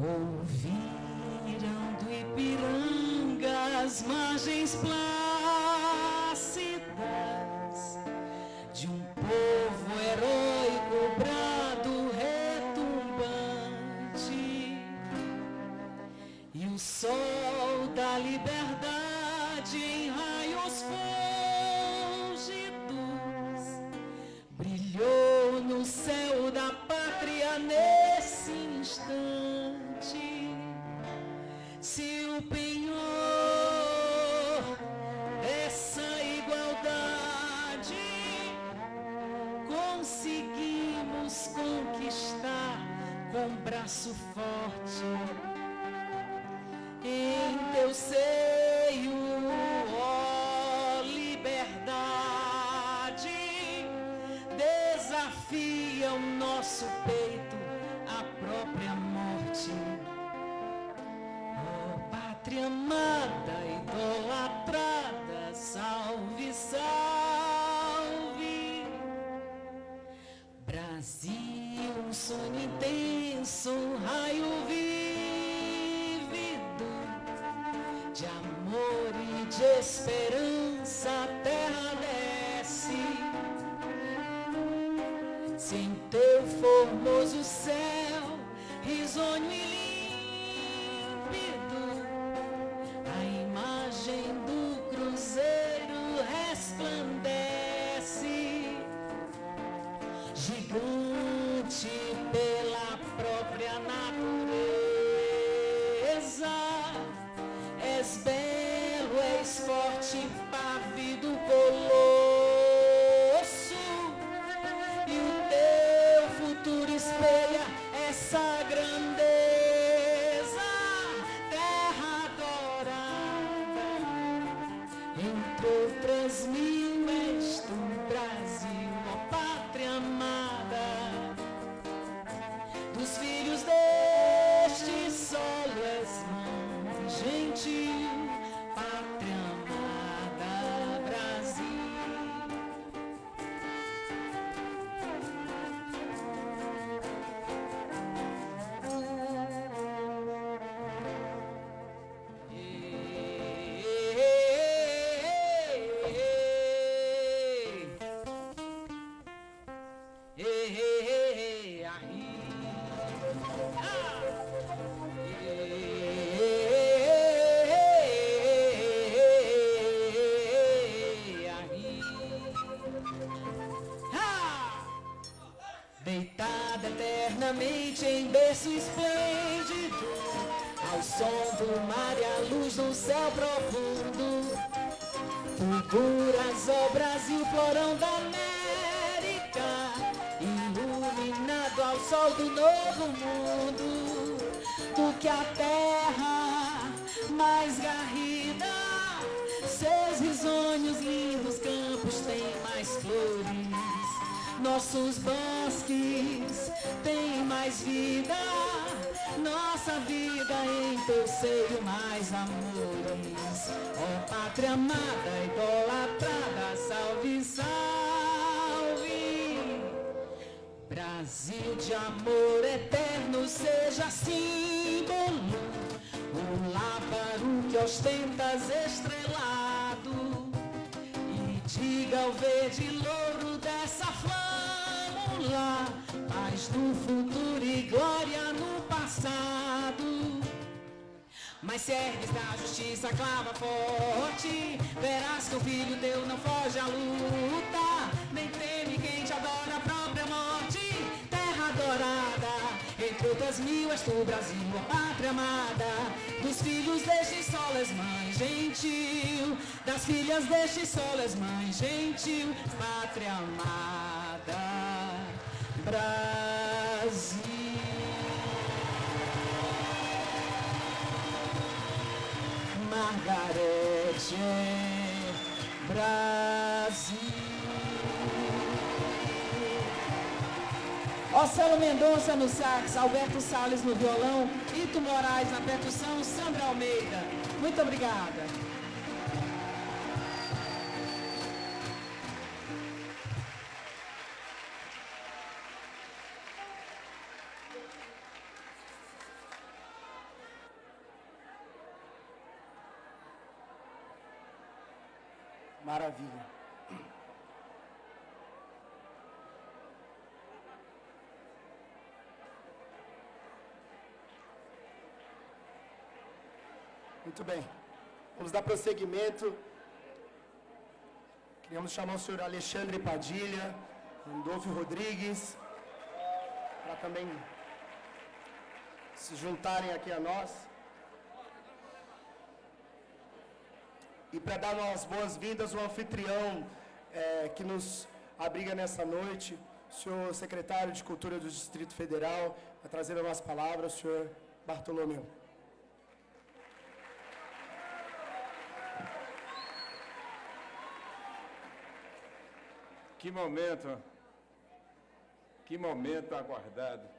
Ouviram do Ipiranga as margens plácidas de um povo heróico, brado retumbante, e o sol da liberdade em raios fúlgidos brilhou no céu da pátria nesse instante. Se o penhor dessa igualdade conseguimos conquistar com braço forte, em teu seio, ó liberdade, desafia o nosso peito a própria morte. Pátria amada, idolatrada, salve, salve. Brasil, um sonho intenso, um raio vívido de amor e de esperança, a terra desce. Se em teu formoso céu, risonho e do cruzeiro resplandece, gigante pela própria natureza. És belo, és forte, pávido colosso, e o teu futuro espelha essa grandeza. Terra adorada, entre outras mil, és tu, Brasil, ó pátria amada, dos filhos deste solo és mãe gentil, pátria amada, Brasil. Deitada eternamente em berço esplêndido, ao som do mar e à luz do céu profundo, fulguras, ó Brasil, florão da América, iluminado ao sol do novo mundo. Tu que a terra mais garrida, seus risonhos lindos campos têm mais flores, nossos bosques têm mais vida, nossa vida em teu seio mais amores. Ó pátria amada, idolatrada, salve, salve. Brasil de amor eterno, seja símbolo, o lábaro que ostentas estrelado, e diga ao verde louro dessa flâmula, paz no futuro e glória no passado. Mas se ergues da justiça, clava forte, verás que o filho teu não foge à luta, nem treme quem te adora a própria morte. Terra adorada, entre outras mil és tu, Brasil, a pátria amada, dos filhos deste sol és mãe gentil, das filhas deste sol és mãe gentil, pátria amada, Brasil. Margarete, Brasil. Ocelo Mendonça no sax, Alberto Salles no violão, Ito Moraes na percussão, Sandra Almeida. Muito obrigada. Maravilha. Muito bem. Vamos dar prosseguimento. Queríamos chamar o senhor Alexandre Padilha, Randolfo Rodrigues, para também se juntarem aqui a nós. E para dar umas boas-vindas, o anfitrião que nos abriga nessa noite, o senhor secretário de Cultura do Distrito Federal, vai trazer umas palavras, o senhor Bartolomeu. Que momento aguardado.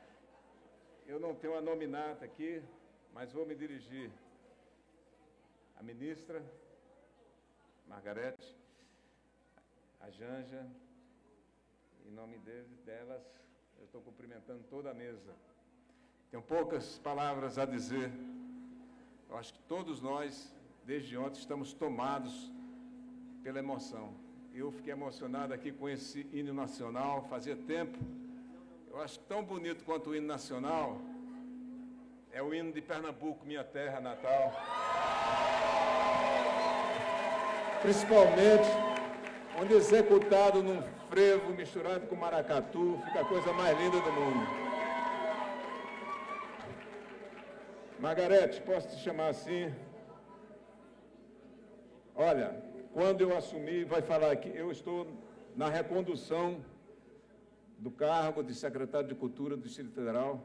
Eu não tenho uma nominata aqui, mas vou me dirigir à ministra Margarete, a Janja, em nome delas, eu estou cumprimentando toda a mesa. Tenho poucas palavras a dizer. Eu acho que todos nós, desde ontem, estamos tomados pela emoção. Eu fiquei emocionado aqui com esse hino nacional, fazia tempo. Eu acho tão bonito quanto o hino nacional, é o hino de Pernambuco, minha terra natal. Principalmente, onde executado num frevo misturado com maracatu, fica a coisa mais linda do mundo. Margarete, posso te chamar assim? Olha, quando eu assumi, vai falar aqui, eu estou na recondução do cargo de secretário de Cultura do Distrito Federal,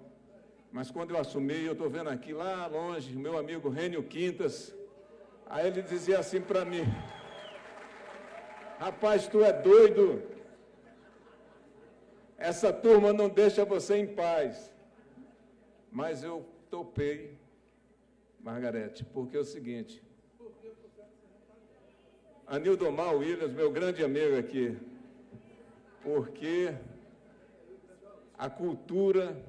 mas quando eu assumi, eu estou vendo aqui, lá longe, meu amigo Rênio Quintas, aí ele dizia assim para mim: rapaz, tu é doido, essa turma não deixa você em paz. Mas eu topei, Margarete, porque é o seguinte, Anildomar Williams, meu grande amigo aqui, porque a cultura,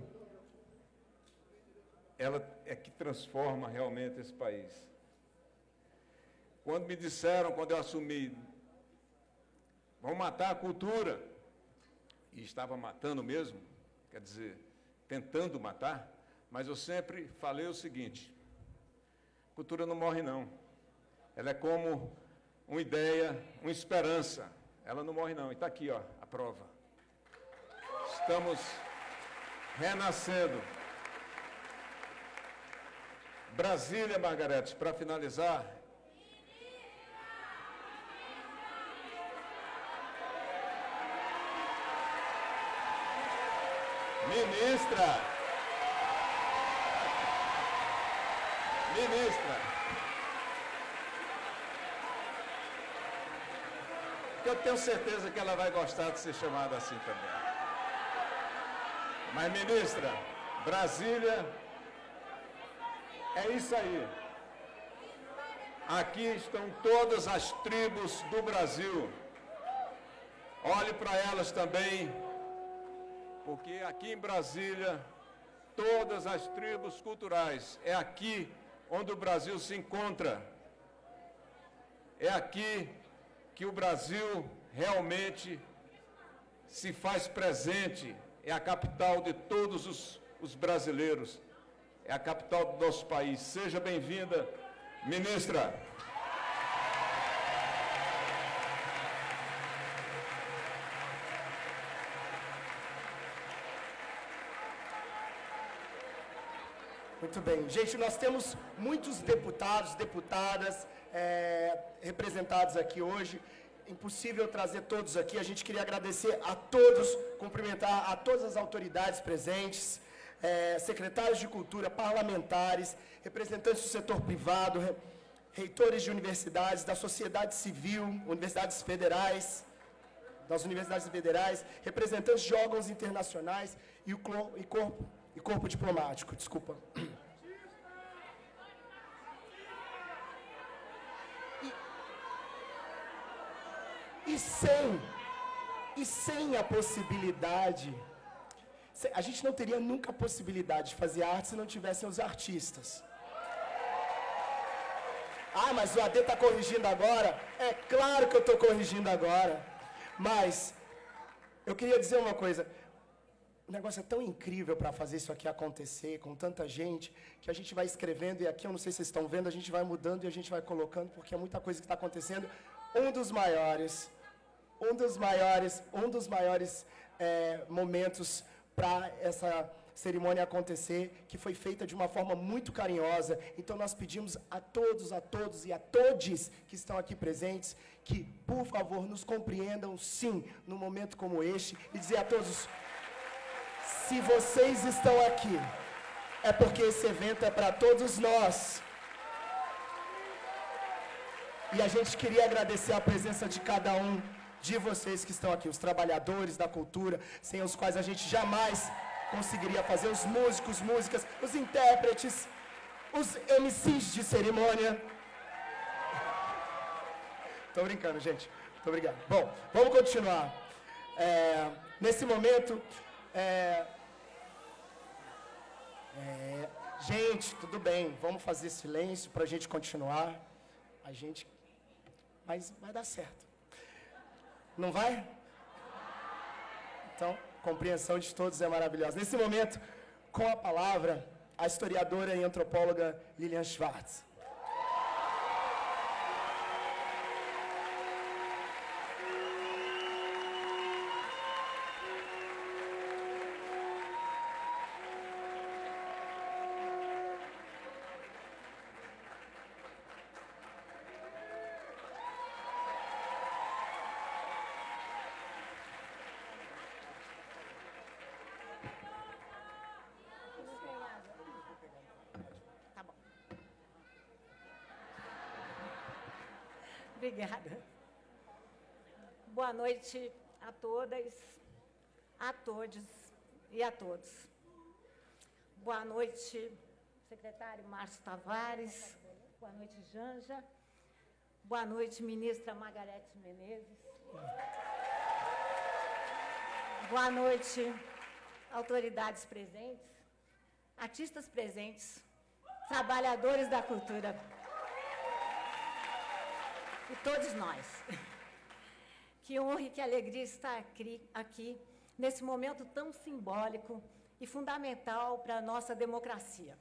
ela é que transforma realmente esse país. Quando me disseram, quando eu assumi, vão matar a cultura, e estava matando mesmo, quer dizer, tentando matar, mas eu sempre falei o seguinte: cultura não morre não, ela é como uma ideia, uma esperança, ela não morre não, e está aqui, ó, a prova. Estamos renascendo. Brasília, Margarete, para finalizar. Ministra, eu tenho certeza que ela vai gostar de ser chamada assim também. Mas, ministra, Brasília, é isso aí. Aqui estão todas as tribos do Brasil. Olhe para elas também, porque aqui em Brasília, todas as tribos culturais, é aqui onde o Brasil se encontra. É aqui que o Brasil realmente se faz presente, é a capital de todos os brasileiros. é a capital do nosso país. Seja bem-vinda, ministra. Muito bem. Gente, nós temos muitos deputados, deputadas representados aqui hoje. Impossível trazer todos aqui. A gente queria agradecer a todos, cumprimentar a todas as autoridades presentes, secretários de cultura, parlamentares, representantes do setor privado, reitores de universidades, da sociedade civil, universidades federais, das universidades federais, representantes de órgãos internacionais e corpo diplomático, desculpa. E sem a possibilidade, a gente não teria nunca a possibilidade de fazer arte se não tivessem os artistas. Ah, mas o AD está corrigindo agora? É claro que eu estou corrigindo agora. Mas eu queria dizer uma coisa. O negócio é tão incrível para fazer isso aqui acontecer, com tanta gente, que a gente vai escrevendo, e aqui, eu não sei se vocês estão vendo, a gente vai mudando e a gente vai colocando, porque é muita coisa que está acontecendo. Um dos maiores momentos para essa cerimônia acontecer, que foi feita de uma forma muito carinhosa. Então, nós pedimos a todos e a todes que estão aqui presentes, que, por favor, nos compreendam, sim, num momento como este, e dizer a todos: se vocês estão aqui, é porque esse evento é para todos nós. E a gente queria agradecer a presença de cada um de vocês que estão aqui, os trabalhadores da cultura, sem os quais a gente jamais conseguiria fazer, os músicos, músicas, os intérpretes, os MCs de cerimônia. Tô brincando, gente. Muito obrigado. Bom, vamos continuar. Nesse momento, gente, tudo bem, vamos fazer silêncio para a gente continuar. Mas vai dar certo. Não vai? Então, compreensão de todos é maravilhosa. Nesse momento, com a palavra, a historiadora e antropóloga Lilian Schwartz. Obrigada. Boa noite a todas, a todos e a todos. Boa noite, secretário Márcio Tavares. Boa noite, Janja. Boa noite, ministra Margarete Menezes. Boa noite, autoridades presentes, artistas presentes, trabalhadores da cultura. E todos nós. Que honra e que alegria estar aqui nesse momento tão simbólico e fundamental para a nossa democracia.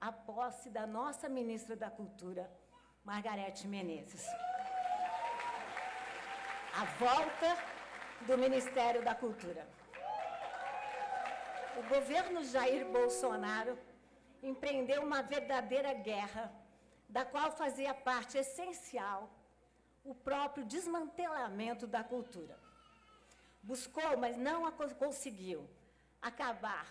A posse da nossa ministra da Cultura, Margarete Menezes. A volta do Ministério da Cultura. O governo Jair Bolsonaro empreendeu uma verdadeira guerra, da qual fazia parte essencial o próprio desmantelamento da cultura. Buscou, mas não conseguiu, acabar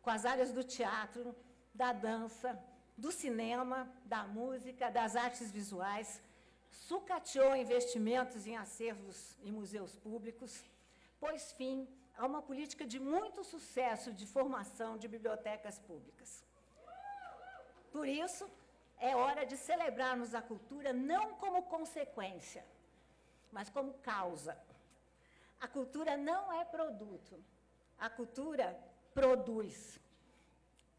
com as áreas do teatro, da dança, do cinema, da música, das artes visuais, sucateou investimentos em acervos e museus públicos, pôs fim a uma política de muito sucesso de formação de bibliotecas públicas. Por isso, é hora de celebrarmos a cultura não como consequência, mas como causa. A cultura não é produto. A cultura produz.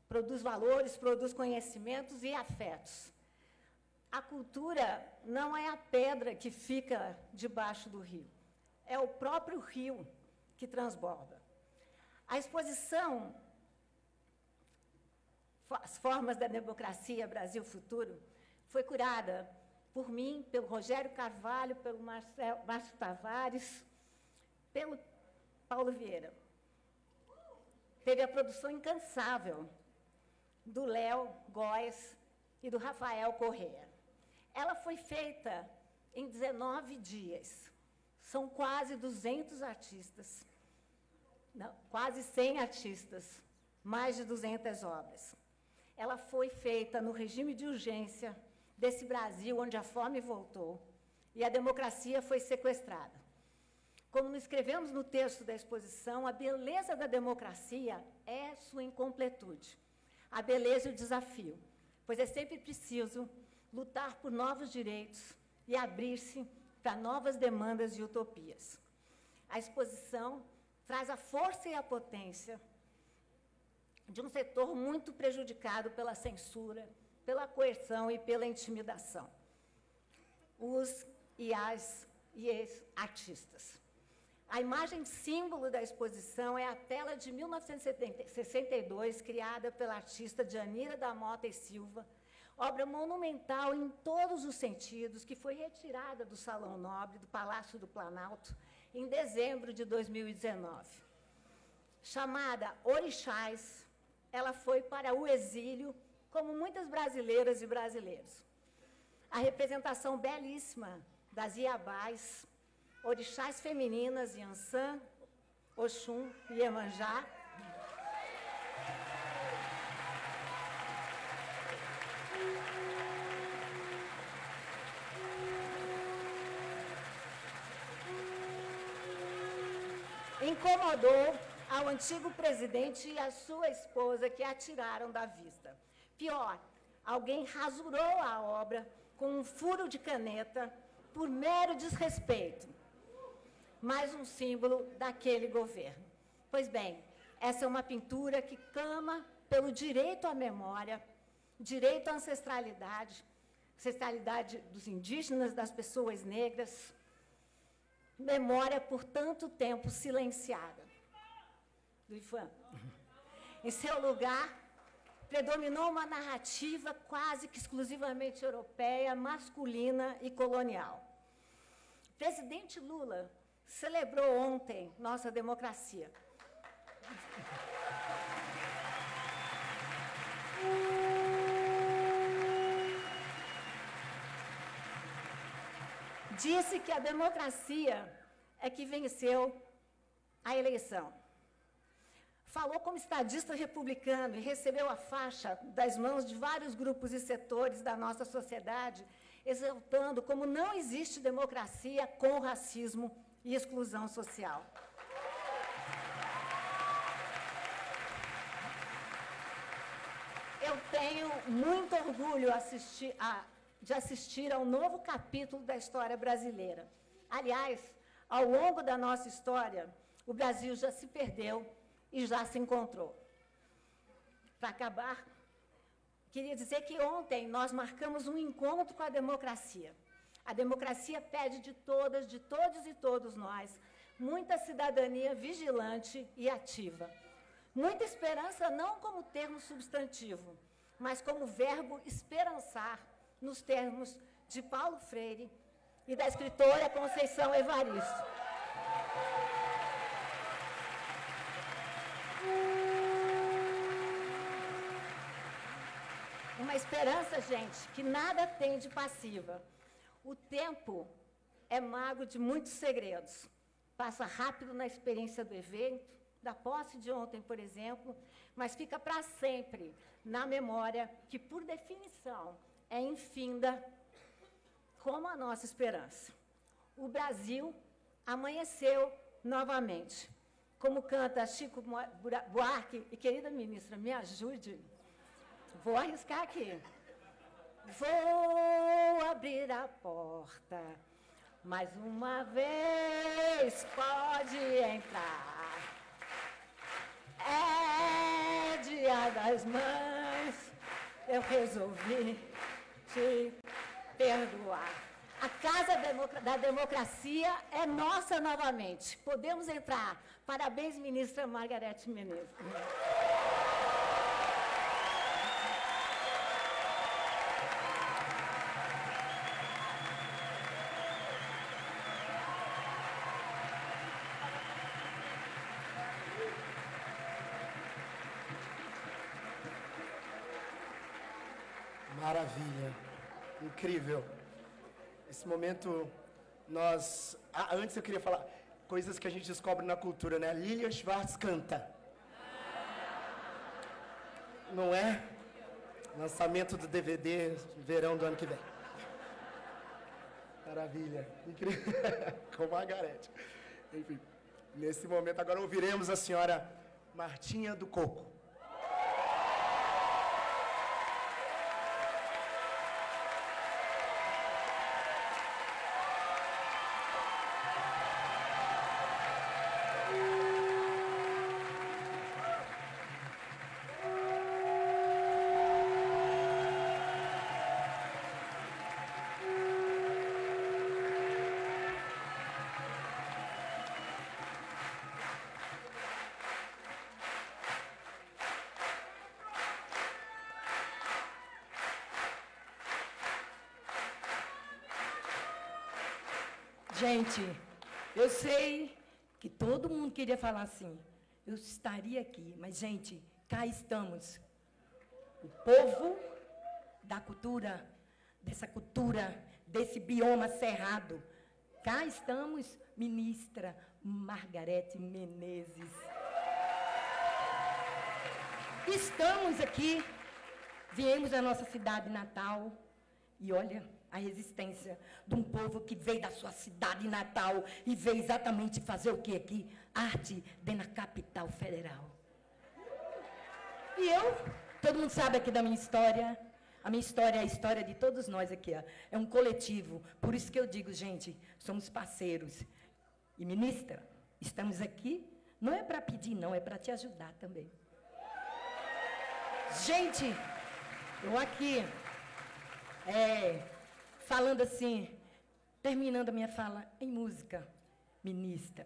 Produz valores, produz conhecimentos e afetos. A cultura não é a pedra que fica debaixo do rio. É o próprio rio que transborda. A exposição As Formas da Democracia, Brasil Futuro, foi curada por mim, pelo Rogério Carvalho, pelo Márcio Tavares, pelo Paulo Vieira. Teve a produção incansável do Léo Góes e do Rafael Corrêa. Ela foi feita em 19 dias. São quase 200 artistas, não, quase 100 artistas, mais de 200 obras. Ela foi feita no regime de urgência desse Brasil onde a fome voltou e a democracia foi sequestrada. Como escrevemos no texto da exposição, a beleza da democracia é sua incompletude. A beleza e o desafio, pois é sempre preciso lutar por novos direitos e abrir-se para novas demandas e utopias. A exposição traz a força e a potência de um setor muito prejudicado pela censura, pela coerção e pela intimidação. Os e as e ex-artistas. A imagem símbolo da exposição é a tela de 1962, criada pela artista Djanira da Mota e Silva, obra monumental em todos os sentidos, que foi retirada do Salão Nobre do Palácio do Planalto em dezembro de 2019. Chamada Orixás, ela foi para o exílio, como muitas brasileiras e brasileiros. A representação belíssima das Iabás, orixás femininas, Yansan, Oxum e Iemanjá, incomodou ao antigo presidente e a sua esposa, que a tiraram da vista. Pior, alguém rasurou a obra com um furo de caneta por mero desrespeito. Mais um símbolo daquele governo. Pois bem, essa é uma pintura que clama pelo direito à memória, direito à ancestralidade, ancestralidade dos indígenas, das pessoas negras, memória por tanto tempo silenciada. Do Ifan. Em seu lugar, predominou uma narrativa quase que exclusivamente europeia, masculina e colonial. O presidente Lula celebrou ontem nossa democracia. Disse que a democracia é que venceu a eleição. Falou como estadista republicano e recebeu a faixa das mãos de vários grupos e setores da nossa sociedade, exaltando como não existe democracia com racismo e exclusão social. Eu tenho muito orgulho de assistir ao novo capítulo da história brasileira. Aliás, ao longo da nossa história, o Brasil já se perdeu e já se encontrou. Para acabar, queria dizer que ontem nós marcamos um encontro com a democracia. A democracia pede de todas, de todos e todos nós, muita cidadania vigilante e ativa. Muita esperança não como termo substantivo, mas como verbo esperançar, nos termos de Paulo Freire e da escritora Conceição Evaristo. Uma esperança, gente, que nada tem de passiva. O tempo é mago de muitos segredos. Passa rápido na experiência do evento, da posse de ontem, por exemplo, mas fica para sempre na memória, que, por definição, é infinda, como a nossa esperança. O Brasil amanheceu novamente. Como canta Chico Buarque, e querida ministra, me ajude. Vou arriscar aqui. Vou abrir a porta, mais uma vez pode entrar. É Dia das Mães, eu resolvi te perdoar. A Casa da Democracia é nossa novamente. Podemos entrar. Parabéns, ministra Margarete Menezes. Maravilha. Incrível. Esse momento, nós... antes eu queria falar coisas que a gente descobre na cultura, né? Lilian Schwartz canta. Não é? Lançamento do DVD, verão do ano que vem. Maravilha. Incrível. Com Margarete. Enfim, nesse momento agora ouviremos a senhora Martinha do Coco. Gente, eu sei que todo mundo queria falar assim, eu estaria aqui, mas, gente, cá estamos. O povo da cultura, desse bioma cerrado. Cá estamos, ministra Margarete Menezes. Estamos aqui, viemos da nossa cidade natal, e olha... a resistência de um povo que veio da sua cidade natal e veio exatamente fazer o que aqui? Arte dentro da capital federal. E eu, todo mundo sabe aqui da minha história, a minha história é a história de todos nós aqui, ó. É um coletivo, por isso que eu digo, gente, somos parceiros. E, ministra, estamos aqui, não é para pedir, não, é para te ajudar também. Gente, eu aqui... falando assim, terminando a minha fala em música, ministra,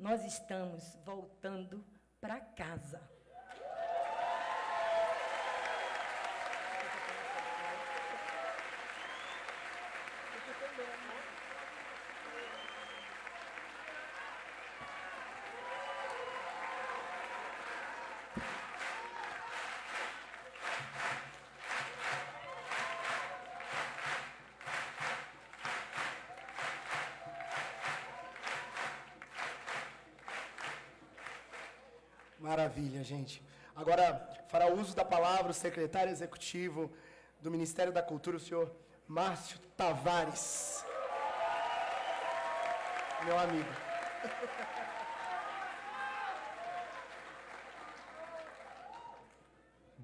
nós estamos voltando para casa. Maravilha, gente. Agora, fará uso da palavra o secretário executivo do Ministério da Cultura, o senhor Márcio Tavares. Meu amigo.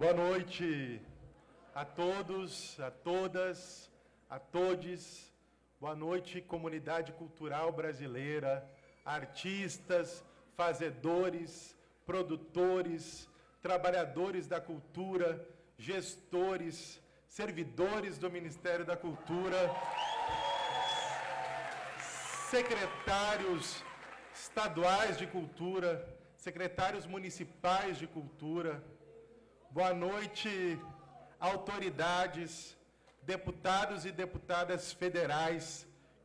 Boa noite a todos, a todas, a todes. Boa noite, comunidade cultural brasileira, artistas, fazedores, produtores, trabalhadores da cultura, gestores, servidores do Ministério da Cultura, secretários estaduais de cultura, secretários municipais de cultura. Boa noite, autoridades, deputados e deputadas federais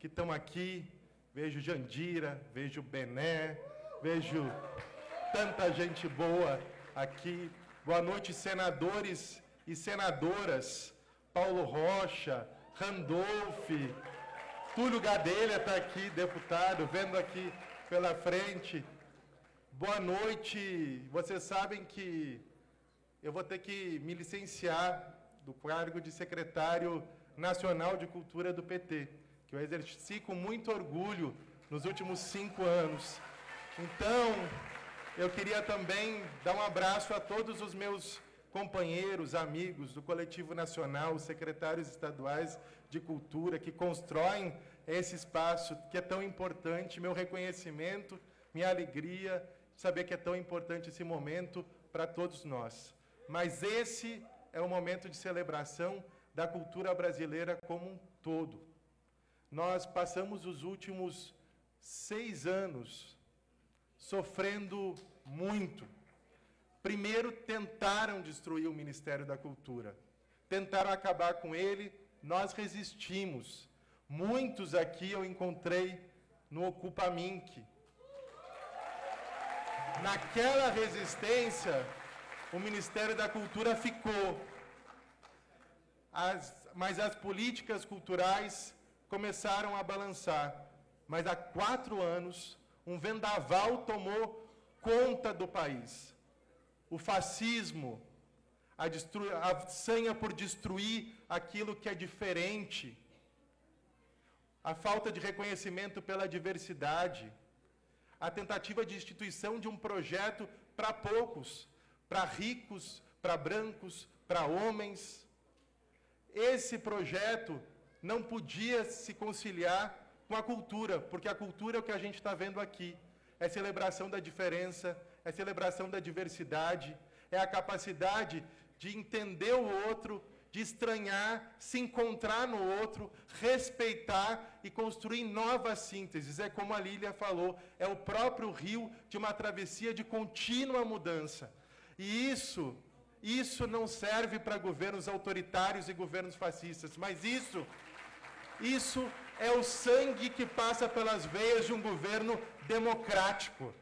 que estão aqui. Vejo Jandira, vejo Bené, vejo tanta gente boa aqui. Boa noite, senadores e senadoras. Paulo Rocha, Randolph, Túlio Gadelha está aqui, deputado, vendo aqui pela frente. Boa noite. Vocês sabem que eu vou ter que me licenciar do cargo de secretário nacional de cultura do PT, que eu exerci com muito orgulho nos últimos 5 anos. Então, eu queria também dar um abraço a todos os meus companheiros, amigos do Coletivo Nacional, os secretários estaduais de cultura que constroem esse espaço que é tão importante, meu reconhecimento, minha alegria de saber que é tão importante esse momento para todos nós. Mas esse é o momento de celebração da cultura brasileira como um todo. Nós passamos os últimos 6 anos sofrendo muito. Primeiro, tentaram destruir o Ministério da Cultura. Tentaram acabar com ele, nós resistimos. Muitos aqui eu encontrei no Ocupa Minc. Naquela resistência, o Ministério da Cultura ficou. mas as políticas culturais começaram a balançar. Mas há 4 anos, um vendaval tomou conta do país. O fascismo, a sanha por destruir aquilo que é diferente, a falta de reconhecimento pela diversidade, a tentativa de instituição de um projeto para poucos, para ricos, para brancos, para homens. Esse projeto não podia se conciliar com a cultura, porque a cultura é o que a gente está vendo aqui. É celebração da diferença, é celebração da diversidade, é a capacidade de entender o outro, de estranhar, se encontrar no outro, respeitar e construir novas sínteses. É como a Lília falou, é o próprio rio de uma travessia de contínua mudança. E isso não serve para governos autoritários e governos fascistas, mas isso é o sangue que passa pelas veias de um governo democrático,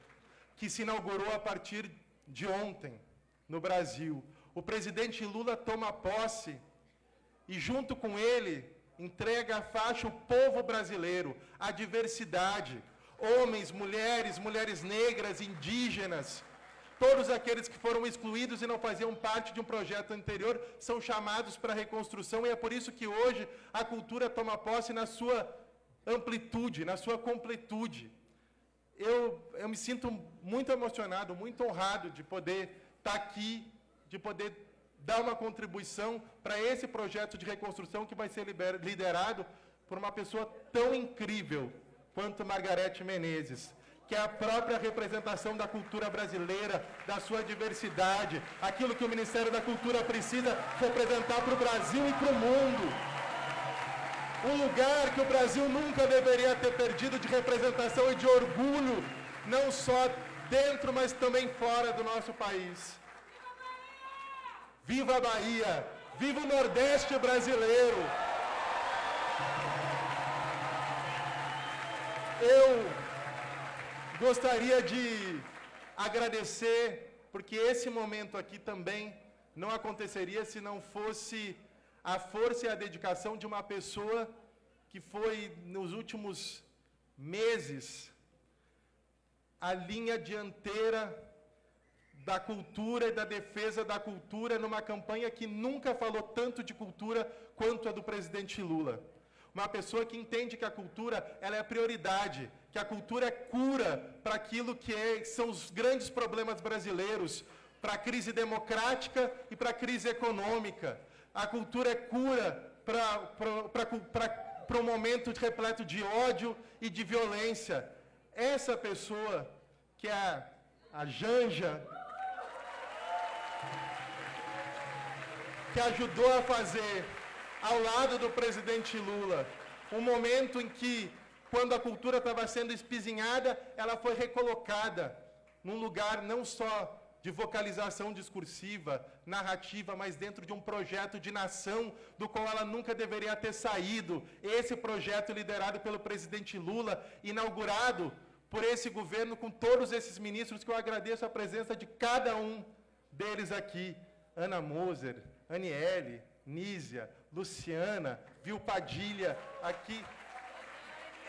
que se inaugurou a partir de ontem, no Brasil. O presidente Lula toma posse e, junto com ele, entrega a faixa o povo brasileiro, a diversidade, homens, mulheres negras, indígenas, todos aqueles que foram excluídos e não faziam parte de um projeto anterior são chamados para a reconstrução, e é por isso que hoje a cultura toma posse na sua amplitude, na sua completude. Eu me sinto muito emocionado, muito honrado de poder estar aqui, de poder dar uma contribuição para esse projeto de reconstrução que vai ser liderado por uma pessoa tão incrível quanto Margarete Menezes, que é a própria representação da cultura brasileira, da sua diversidade, aquilo que o Ministério da Cultura precisa representar para o Brasil e para o mundo. Um lugar que o Brasil nunca deveria ter perdido de representação e de orgulho, não só dentro, mas também fora do nosso país. Viva a Bahia! Viva o Nordeste brasileiro! Eu gostaria de agradecer, porque esse momento aqui também não aconteceria se não fosse a força e a dedicação de uma pessoa que foi, nos últimos meses, a linha dianteira da cultura e da defesa da cultura numa campanha que nunca falou tanto de cultura quanto a do presidente Lula. Uma pessoa que entende que a cultura ela é a prioridade, que a cultura é cura para aquilo que são os grandes problemas brasileiros, para a crise democrática e para a crise econômica. A cultura é cura para um momento repleto de ódio e de violência. Essa pessoa, que é a Janja, que ajudou a fazer, ao lado do presidente Lula, um momento em que, quando a cultura estava sendo espizinhada, ela foi recolocada num lugar não só de vocalização discursiva, narrativa, mas dentro de um projeto de nação do qual ela nunca deveria ter saído. Esse projeto liderado pelo presidente Lula, inaugurado por esse governo, com todos esses ministros, que eu agradeço a presença de cada um deles aqui. Ana Moser, Aniele, Nízia, Luciana, Vil Padilha, aqui.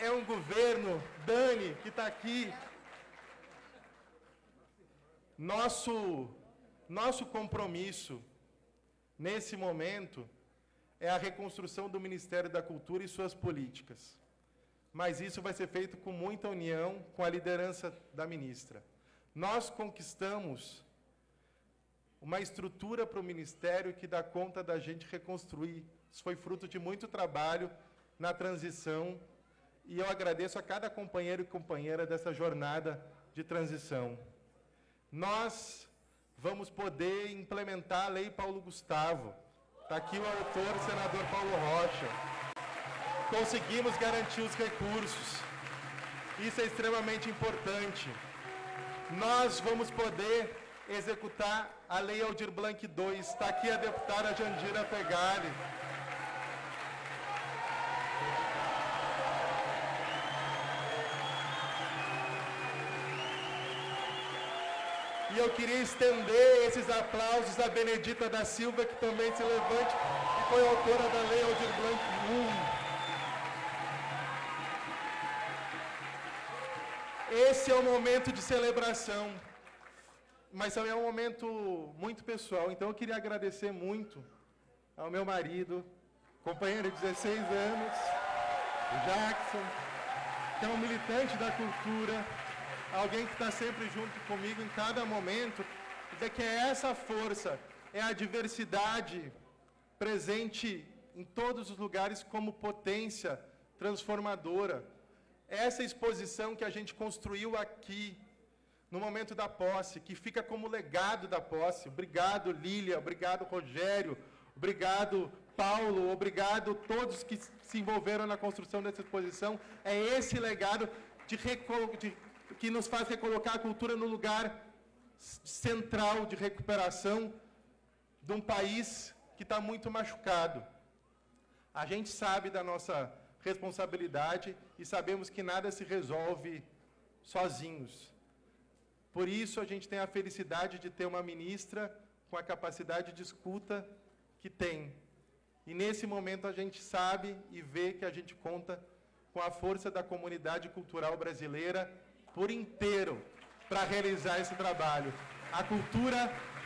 É um governo, Dani, que está aqui. Nosso compromisso, nesse momento, é a reconstrução do Ministério da Cultura e suas políticas. Mas isso vai ser feito com muita união, com a liderança da ministra. Nós conquistamos uma estrutura para o Ministério que dá conta da gente reconstruir. Isso foi fruto de muito trabalho na transição, e eu agradeço a cada companheiro e companheira dessa jornada de transição. Nós vamos poder implementar a Lei Paulo Gustavo. Está aqui o autor, o senador Paulo Rocha. Conseguimos garantir os recursos. Isso é extremamente importante. Nós vamos poder executar a Lei Aldir Blanc II. Está aqui a deputada Jandira Fegali. E E eu queria estender esses aplausos à Benedita da Silva, que também se levante, que foi autora da Lei Aldir Blanc I. Esse é um momento de celebração, mas também é um momento muito pessoal. Então eu queria agradecer muito ao meu marido, companheiro de 16 anos, o Jackson, que é um militante da cultura, alguém que está sempre junto comigo em cada momento, dizer que é essa força, é a diversidade presente em todos os lugares como potência transformadora. Essa exposição que a gente construiu aqui, no momento da posse, que fica como legado da posse. Obrigado, Lília, obrigado, Rogério, obrigado, Paulo, obrigado a todos que se envolveram na construção dessa exposição. É esse legado que nos faz recolocar a cultura no lugar central de recuperação de um país que está muito machucado. A gente sabe da nossa responsabilidade e sabemos que nada se resolve sozinhos. Por isso, a gente tem a felicidade de ter uma ministra com a capacidade de escuta que tem. E nesse momento a gente sabe e vê que a gente conta com a força da comunidade cultural brasileira por inteiro para realizar esse trabalho. A cultura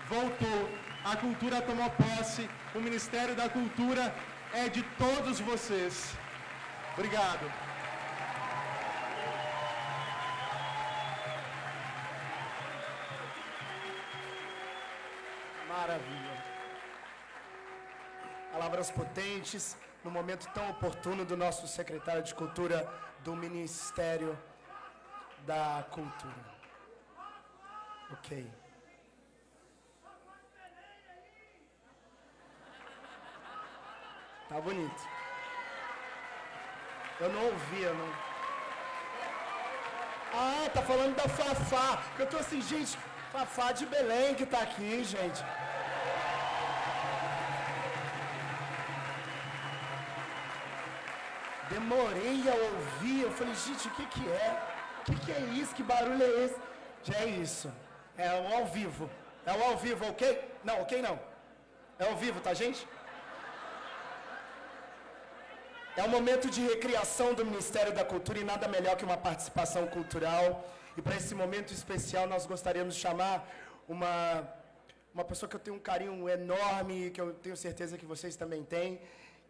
voltou, a cultura tomou posse, o Ministério da Cultura é de todos vocês. Obrigado. Maravilha. Palavras potentes, no momento tão oportuno do nosso secretário de Cultura do Ministério da Cultura. Ok. Tá bonito. Eu não ouvia, não. Ah, tá falando da Fafá. Eu tô assim, gente, Fafá de Belém que tá aqui, gente. Demorei a ouvir, eu falei, gente, o que que é? O que é isso? Que barulho é esse? Já é isso. É o ao vivo. É o ao vivo, ok? Não, ok não. É ao vivo, tá, gente? É um momento de recriação do Ministério da Cultura e nada melhor que uma participação cultural. E para esse momento especial nós gostaríamos de chamar uma pessoa que eu tenho um carinho enorme, que eu tenho certeza que vocês também têm,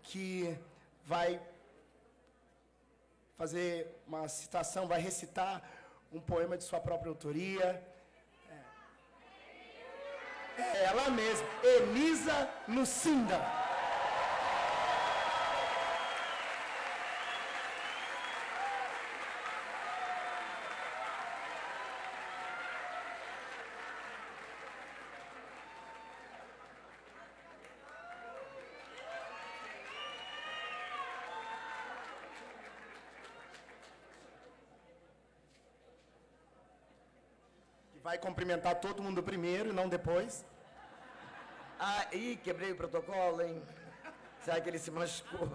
que vai fazer uma citação, vai recitar um poema de sua própria autoria. É ela mesma, Elisa Lucinda. Vai cumprimentar todo mundo primeiro e não depois. Ah, ih, quebrei o protocolo, hein? Será que ele se machucou?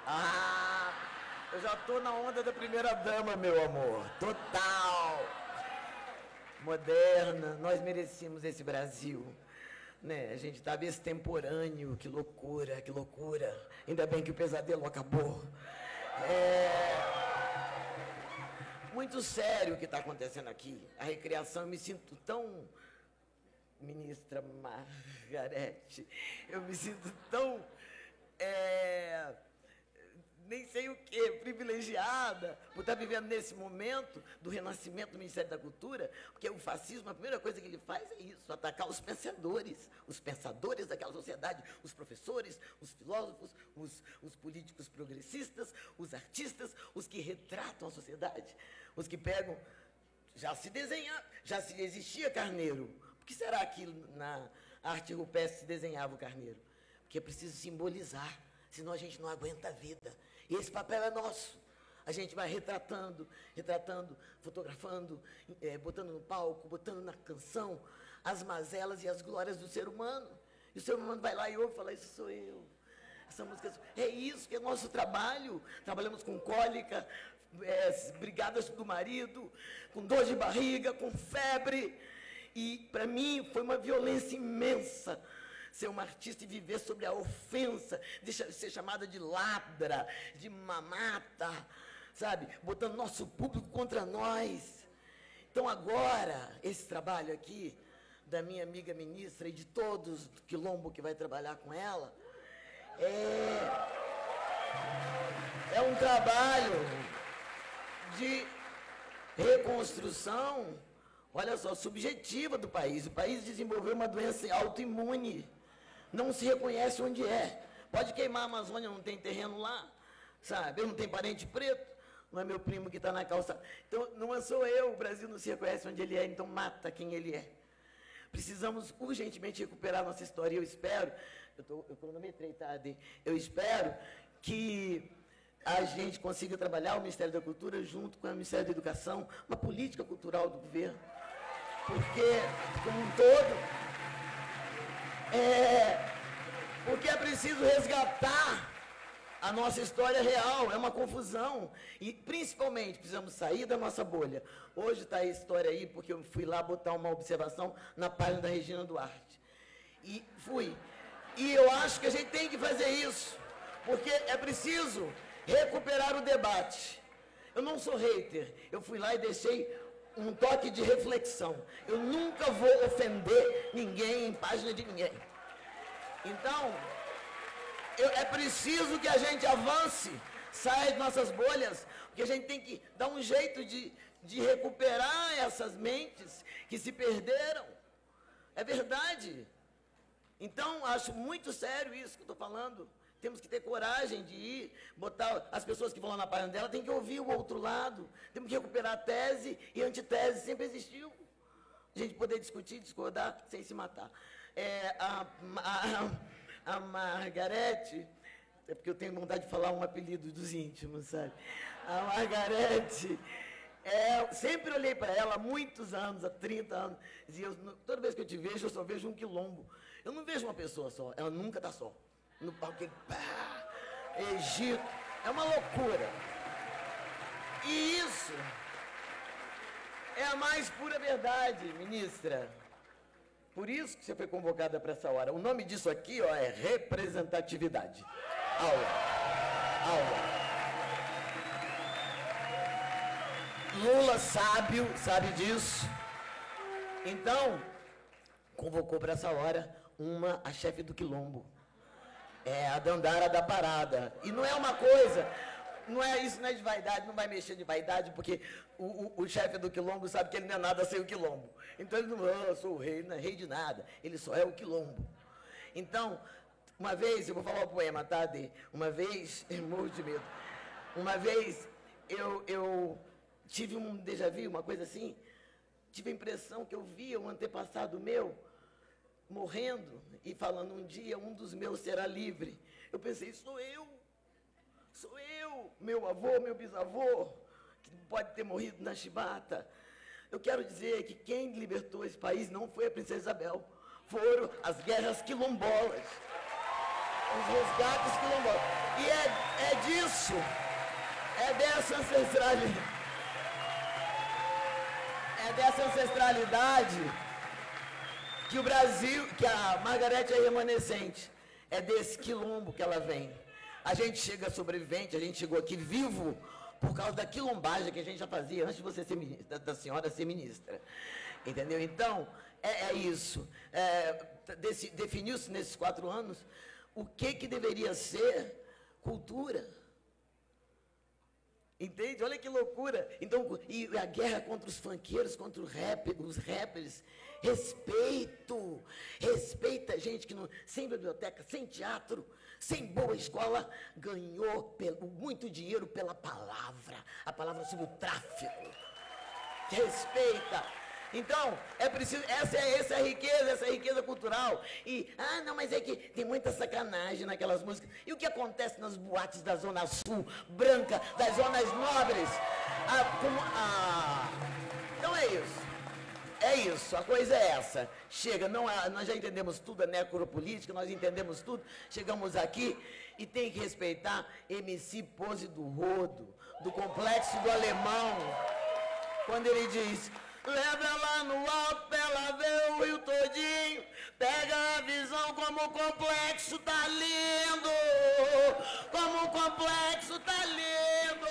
Ah, eu já tô na onda da primeira dama, meu amor. Total. Moderna, nós merecíamos esse Brasil. Né? A gente estava extemporâneo, que loucura, que loucura. Ainda bem que o pesadelo acabou. Muito sério o que está acontecendo aqui. A recriação, eu me sinto tão... Ministra Margarete, eu me sinto tão... nem sei o que, privilegiada, por estar vivendo nesse momento do renascimento do Ministério da Cultura, porque o fascismo, a primeira coisa que ele faz é isso, atacar os pensadores daquela sociedade, os professores, os filósofos, os políticos progressistas, os artistas, os que retratam a sociedade, os que pegam... Já se existia carneiro. Por que será que na arte rupestre se desenhava o carneiro? Porque é preciso simbolizar, senão a gente não aguenta a vida. E esse papel é nosso. A gente vai retratando, fotografando, botando no palco, botando na canção as mazelas e as glórias do ser humano. E o ser humano vai lá e ouve e fala, isso sou eu. Essa música é isso que é nosso trabalho. Trabalhamos com cólica, brigadas do marido, com dor de barriga, com febre. E, para mim, foi uma violência imensa ser uma artista e viver sobre a ofensa, de ser chamada de ladra, de mamata, sabe? Botando nosso público contra nós. Então, agora, esse trabalho aqui, da minha amiga ministra e de todos do Quilombo que vai trabalhar com ela, é um trabalho de reconstrução, olha só, subjetiva do país. O país desenvolveu uma doença autoimune, não se reconhece onde é. Pode queimar a Amazônia, não tem terreno lá, sabe? Eu não tenho parente preto, não é meu primo que está na calçada. Então, não sou eu, o Brasil não se reconhece onde ele é, então mata quem ele é. Precisamos urgentemente recuperar nossa história. Eu espero, eu cronometrei, tá, Ade? Eu espero que a gente consiga trabalhar o Ministério da Cultura junto com o Ministério da Educação, uma política cultural do governo. Porque, como um todo, porque é preciso resgatar a nossa história real, é uma confusão. E, principalmente, precisamos sair da nossa bolha. Hoje está a história aí, porque eu fui lá botar uma observação na página da Regina Duarte. E fui. E eu acho que a gente tem que fazer isso, porque é preciso recuperar o debate. Eu não sou hater, eu fui lá e deixei um toque de reflexão. Eu nunca vou ofender ninguém em página de ninguém. Então, é preciso que a gente avance, saia de nossas bolhas, porque a gente tem que dar um jeito de recuperar essas mentes que se perderam. É verdade. Então, acho muito sério isso que eu estou falando. Temos que ter coragem de ir, botar as pessoas que vão lá na página dela, tem que ouvir o outro lado, temos que recuperar a tese e a antitese, sempre existiu. A gente poder discutir, discordar, sem se matar. A Margarete, é porque eu tenho vontade de falar um apelido dos íntimos, sabe? A Margarete, sempre olhei para ela há muitos anos, há 30 anos, dizia, toda vez que eu te vejo, eu só vejo um quilombo. Eu não vejo uma pessoa só, ela nunca está só. No palco, Egito, é uma loucura. E isso é a mais pura verdade, ministra. Por isso que você foi convocada para essa hora. O nome disso aqui, ó, é representatividade. Aula. Lula sábio, sabe disso. Então, convocou para essa hora a chefe do Quilombo. A Dandara da parada. E não é uma coisa, isso não é de vaidade, não vai mexer de vaidade, porque o chefe do Quilombo sabe que ele não é nada sem o Quilombo. Então ele não, eu sou o rei, não é rei de nada, ele só é o Quilombo. Então, uma vez, eu vou falar o poema, tá, Ade? Uma vez, eu morro de medo, uma vez eu tive um déjà vu, uma coisa assim, tive a impressão que eu via um antepassado meu, morrendo e falando, um dia um dos meus será livre. Eu pensei, sou eu, meu avô, meu bisavô, que pode ter morrido na chibata. Eu quero dizer que quem libertou esse país não foi a princesa Isabel, foram as guerras quilombolas, os resgates quilombolas. E é disso, dessa ancestralidade que o Brasil, que a Margarete é remanescente, é desse quilombo que ela vem. A gente chega sobrevivente, a gente chegou aqui vivo por causa da quilombagem que a gente já fazia antes de você ser ministra, da senhora ser ministra. Entendeu? Então, é isso. Definiu-se nesses 4 anos o que deveria ser cultura. Entende? Olha que loucura. Então, e a guerra contra os funkeiros, contra os rappers. Respeita gente que não, sem biblioteca, sem teatro, sem boa escola, ganhou muito dinheiro pela palavra, a palavra sobre o tráfico. Respeita. Então, é preciso, essa é a riqueza cultural. E, não, mas é que tem muita sacanagem naquelas músicas. E o que acontece nas boates da Zona Sul, branca, das zonas nobres? Então é isso. É isso, a coisa é essa. Chega, nós já entendemos tudo, a necropolítica, nós entendemos tudo. Chegamos aqui e tem que respeitar MC Pose do Rodo, do Complexo do Alemão. Quando ele diz, Leva ela no alto pra ela ver o rio todinho. Pega a visão como o complexo tá lindo. Como o complexo tá lindo.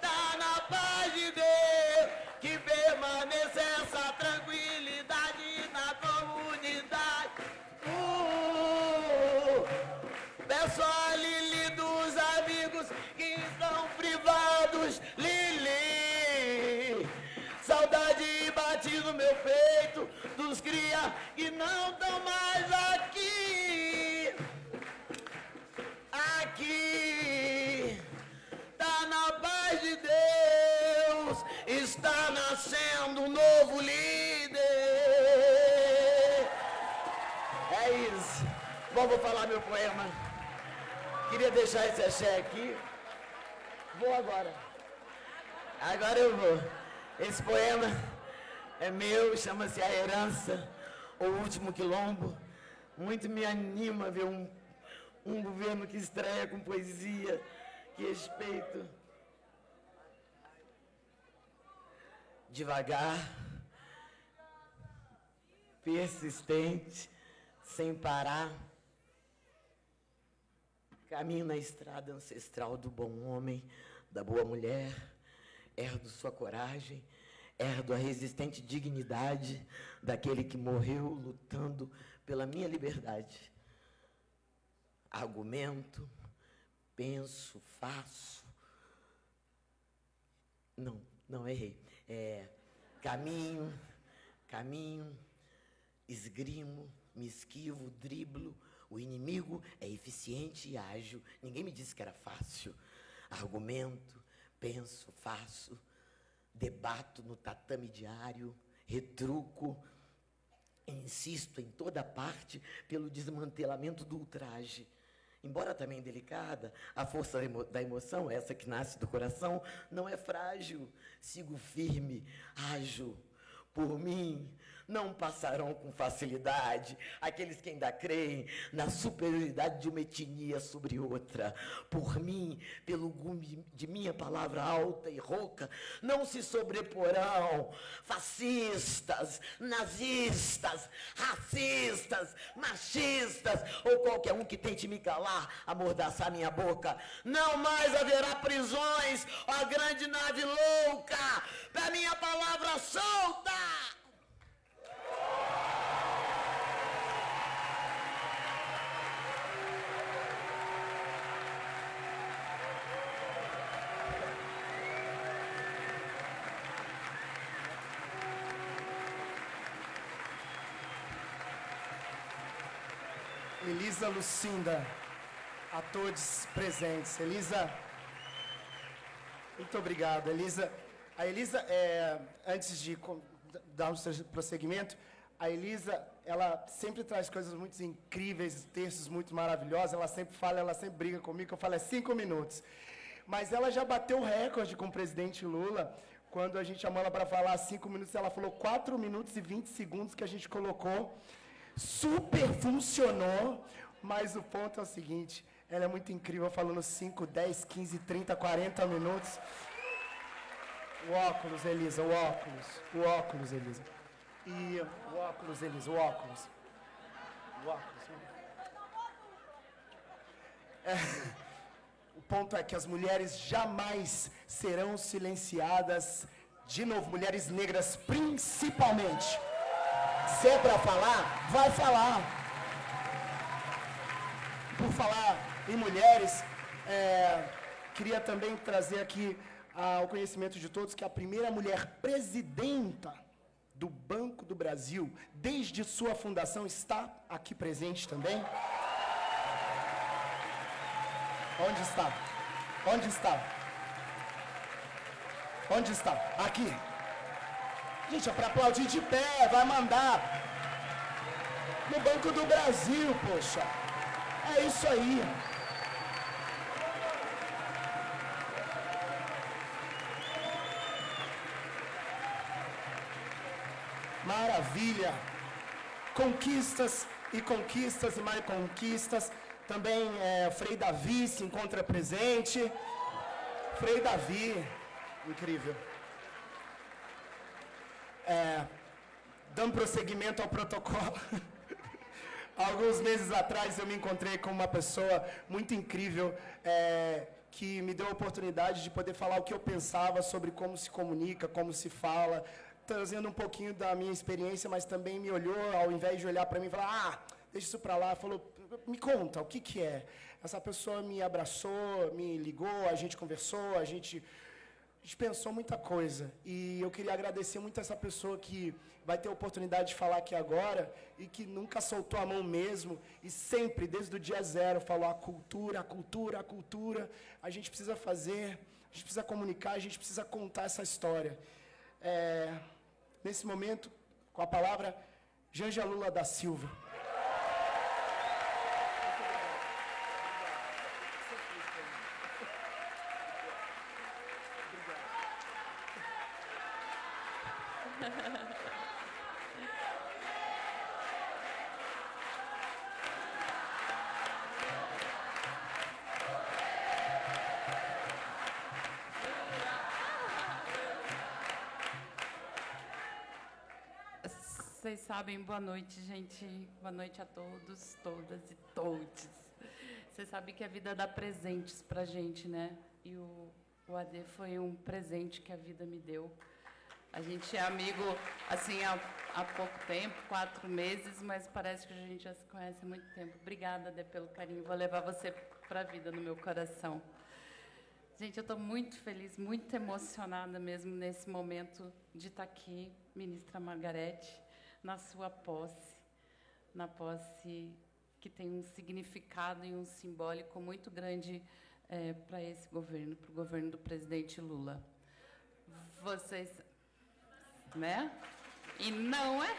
Tá na paz de Deus que permanece essa tranquilidade na comunidade. Peço a Lili dos amigos que estão privados. Lili, saudade bate no meu peito dos cria que não estão mais aqui. Aqui, tá na paz de Deus, está nascendo um novo líder. É isso. Bom, vou falar meu poema. Queria deixar esse axé aqui. Vou agora. Agora eu vou. Esse poema é meu, chama-se A Herança, o Último Quilombo. Muito me anima ver um governo que estreia com poesia, que respeito. Devagar, persistente, sem parar. Caminho na estrada ancestral do bom homem, da boa mulher, herdo sua coragem, herdo a resistente dignidade daquele que morreu lutando pela minha liberdade. Argumento, penso, faço. Não, errei. Caminho, esgrimo, me esquivo, driblo. O inimigo é eficiente e ágil. Ninguém me disse que era fácil. Argumento, penso, faço. Debato no tatame diário. Retruco. Insisto em toda parte pelo desmantelamento do ultraje. Embora também delicada, a força da emoção, essa que nasce do coração, não é frágil. Sigo firme, ágil. Por mim, não passarão com facilidade aqueles que ainda creem na superioridade de uma etnia sobre outra. Por mim, pelo gume de minha palavra alta e rouca, não se sobreporão fascistas, nazistas, racistas, machistas ou qualquer um que tente me calar, amordaçar minha boca. Não mais haverá prisões, ó grande nave louca, pra minha palavra solta. Elisa Lucinda, a todos presentes. Elisa, muito obrigado. A Elisa, antes de dar um prosseguimento, a Elisa, ela sempre traz coisas muito incríveis, textos muito maravilhosos, ela sempre fala, ela sempre briga comigo, que eu falo 5 minutos. Mas ela já bateu o recorde com o presidente Lula, quando a gente chamou ela para falar 5 minutos, ela falou 4 minutos e 20 segundos que a gente colocou. Super funcionou, mas o ponto é o seguinte, ela é muito incrível, falando 5, 10, 15, 30, 40 minutos. O óculos, Elisa, o óculos, Elisa. E o óculos, Elisa, o óculos. O ponto é que as mulheres jamais serão silenciadas, de novo, mulheres negras principalmente. Se é para falar, vai falar. Por falar em mulheres, queria também trazer aqui ao conhecimento de todos que a primeira mulher presidenta do Banco do Brasil, desde sua fundação, está aqui presente também. Onde está? Onde está? Onde está? Aqui. Gente, é para aplaudir de pé, vai mandar. No Banco do Brasil, poxa. É isso aí. Maravilha. Conquistas e conquistas e mais conquistas. Também Frei Davi se encontra presente. Frei Davi, incrível. Dando prosseguimento ao protocolo, alguns meses atrás eu me encontrei com uma pessoa muito incrível, que me deu a oportunidade de poder falar o que eu pensava sobre como se comunica, como se fala, trazendo um pouquinho da minha experiência, mas também me olhou, ao invés de olhar para mim e falar, deixa isso para lá, falou, me conta, o que é? Essa pessoa me abraçou, me ligou, a gente conversou, a gente pensou muita coisa. E eu queria agradecer muito essa pessoa que vai ter a oportunidade de falar aqui agora e que nunca soltou a mão mesmo e sempre, desde o dia zero, falou a cultura, a cultura, a cultura. A gente precisa fazer, a gente precisa comunicar, a gente precisa contar essa história. Nesse momento, com a palavra, Janja Lula da Silva. Vocês sabem, boa noite, gente. Boa noite a todos, todas e todes. Vocês sabem que a vida dá presentes pra gente, né? E o AD foi um presente que a vida me deu. A gente é amigo, assim, há pouco tempo, 4 meses, mas parece que a gente já se conhece há muito tempo. Obrigada, AD, pelo carinho. Vou levar você pra vida no meu coração. Gente, eu estou muito feliz, muito emocionada mesmo nesse momento de estar aqui, ministra Margarete, na sua posse, na posse que tem um significado e um simbólico muito grande para esse governo, para o governo do presidente Lula. Vocês, né? E não é?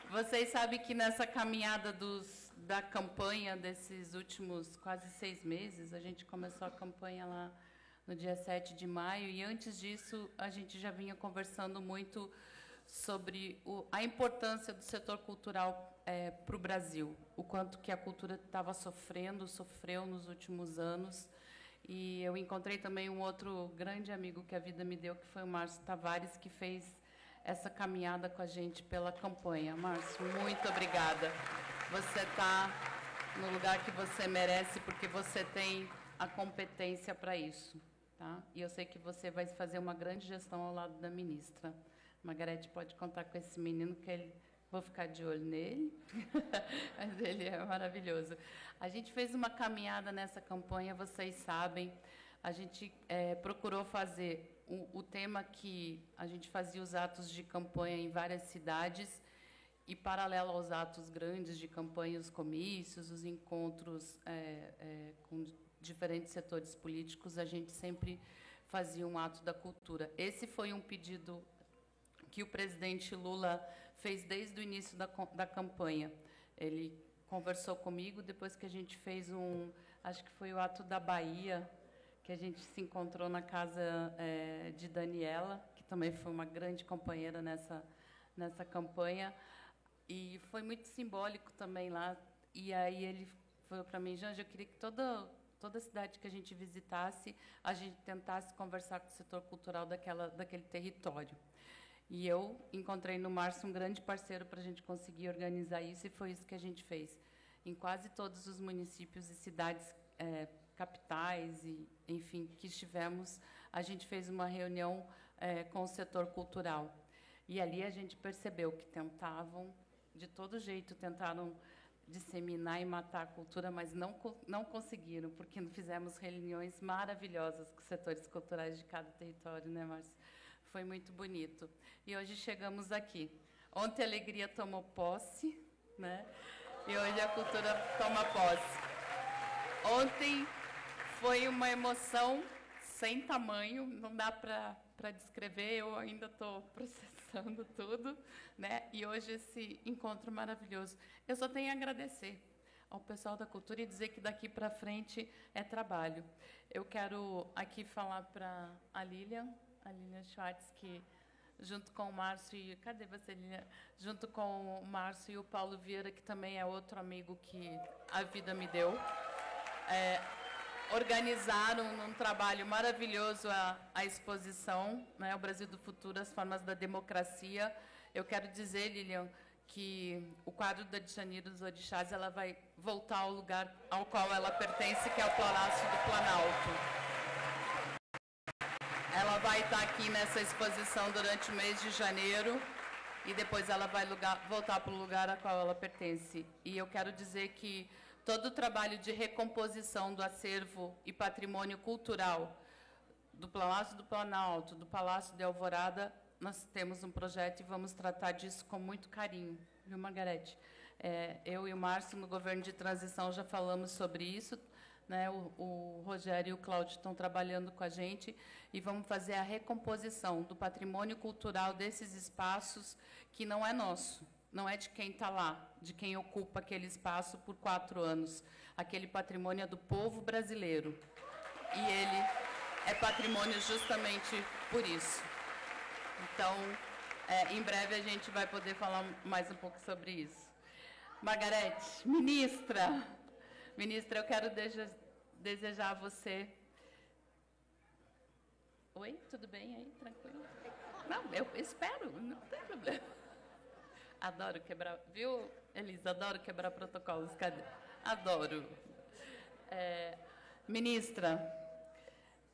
Vocês sabem que nessa caminhada da campanha desses últimos quase 6 meses, a gente começou a campanha lá no dia 7 de maio, e antes disso a gente já vinha conversando muito sobre a importância do setor cultural para o Brasil, o quanto que a cultura estava sofreu nos últimos anos. E eu encontrei também um outro grande amigo que a vida me deu, que foi o Márcio Tavares, que fez essa caminhada com a gente pela campanha. Márcio, muito obrigada. Você está no lugar que você merece, porque você tem a competência para isso. Tá? E eu sei que você vai fazer uma grande gestão ao lado da ministra. Margarete pode contar com esse menino, que ele, vou ficar de olho nele, mas ele é maravilhoso. A gente fez uma caminhada nessa campanha, vocês sabem, a gente procurou fazer o tema que a gente fazia os atos de campanha em várias cidades, e paralelo aos atos grandes de campanha, os comícios, os encontros com diferentes setores políticos, a gente sempre fazia um ato da cultura. Esse foi um pedido que o presidente Lula fez desde o início da campanha. Ele conversou comigo depois que a gente fez acho que foi o ato da Bahia, que a gente se encontrou na casa de Daniela, que também foi uma grande companheira nessa campanha, e foi muito simbólico também lá. E aí ele falou para mim, Janja, eu queria que toda cidade que a gente visitasse, a gente tentasse conversar com o setor cultural daquele território. E eu encontrei no Márcio um grande parceiro para a gente conseguir organizar isso, e foi isso que a gente fez. Em quase todos os municípios e cidades capitais, e, enfim, que estivemos, a gente fez uma reunião com o setor cultural. E ali a gente percebeu que tentavam, de todo jeito, tentaram disseminar e matar a cultura, mas não conseguiram, porque fizemos reuniões maravilhosas com os setores culturais de cada território, né, Márcio? Foi muito bonito. E hoje chegamos aqui. Ontem a alegria tomou posse, né? E hoje a cultura toma posse. Ontem foi uma emoção sem tamanho, não dá para descrever, eu ainda estou processando tudo, né? E hoje esse encontro maravilhoso. Eu só tenho a agradecer ao pessoal da cultura e dizer que daqui para frente é trabalho. Eu quero aqui falar para a Lilian Schwartz, que junto com o Márcio e... Cadê você, Lilian? Junto com o Márcio e o Paulo Vieira, que também é outro amigo que a vida me deu. organizaram num trabalho maravilhoso a exposição, né, O Brasil do Futuro, as formas da democracia. Eu quero dizer, Lilian, que o quadro da Djanira dos Orixás, ela vai voltar ao lugar ao qual ela pertence, que é o Palácio do Planalto. Ela vai estar aqui nessa exposição durante o mês de janeiro e depois ela vai voltar para o lugar ao qual ela pertence. E eu quero dizer que todo o trabalho de recomposição do acervo e patrimônio cultural do Palácio do Planalto, do Palácio de Alvorada, nós temos um projeto e vamos tratar disso com muito carinho, viu, Margarete? Eu e o Márcio, no governo de transição, já falamos sobre isso, né? O Rogério e o Cláudio estão trabalhando com a gente e vamos fazer a recomposição do patrimônio cultural desses espaços que não é nosso, não é de quem está lá, de quem ocupa aquele espaço por 4 anos. Aquele patrimônio é do povo brasileiro e ele é patrimônio justamente por isso. Então, em breve a gente vai poder falar mais um pouco sobre isso. Margarete, ministra, eu quero desejar a você... Oi, tudo bem aí? Tranquilo? Não, eu espero, não tem problema. Adoro quebrar, viu, Elisa? Adoro quebrar protocolos, cadê? Adoro. Ministra,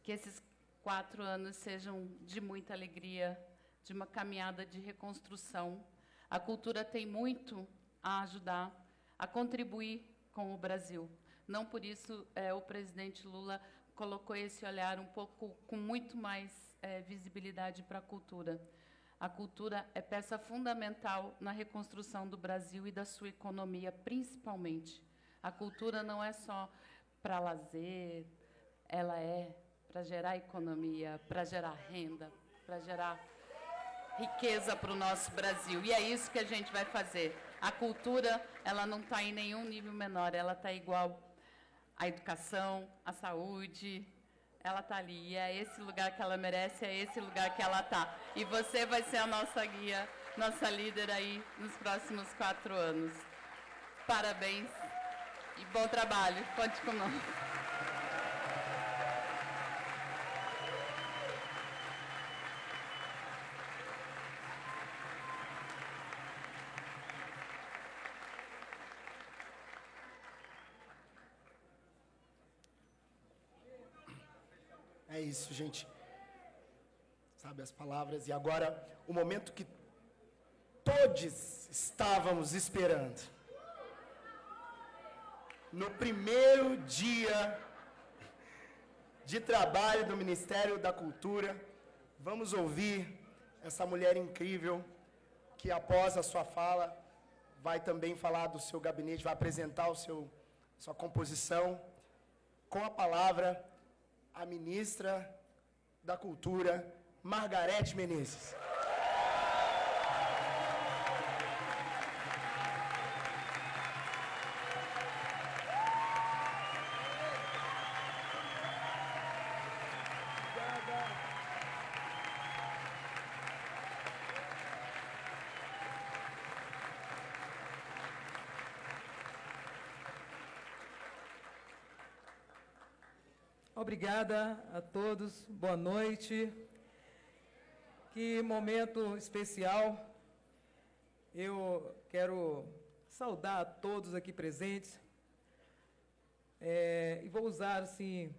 que esses 4 anos sejam de muita alegria, de uma caminhada de reconstrução. A cultura tem muito a ajudar, a contribuir com o Brasil. Não por isso o presidente Lula colocou esse olhar um pouco com muito mais visibilidade para a cultura. A cultura é peça fundamental na reconstrução do Brasil e da sua economia, principalmente. A cultura não é só para lazer, ela é para gerar economia, para gerar renda, para gerar riqueza para o nosso Brasil. E é isso que a gente vai fazer. A cultura, ela não está em nenhum nível menor, ela está igual à educação, à saúde, ela está ali. E é esse lugar que ela merece, é esse lugar que ela está. E você vai ser a nossa guia, nossa líder aí nos próximos 4 anos. Parabéns e bom trabalho. Conte conosco. É isso, gente. Sabe as palavras. E agora, o momento que todos estávamos esperando. No primeiro dia de trabalho do Ministério da Cultura, vamos ouvir essa mulher incrível que, após a sua fala, vai também falar do seu gabinete, vai apresentar sua composição. Com a palavra, a ministra da Cultura, Margarete Menezes. Obrigada a todos, boa noite. Que momento especial. Eu quero saudar a todos aqui presentes. E vou usar, assim,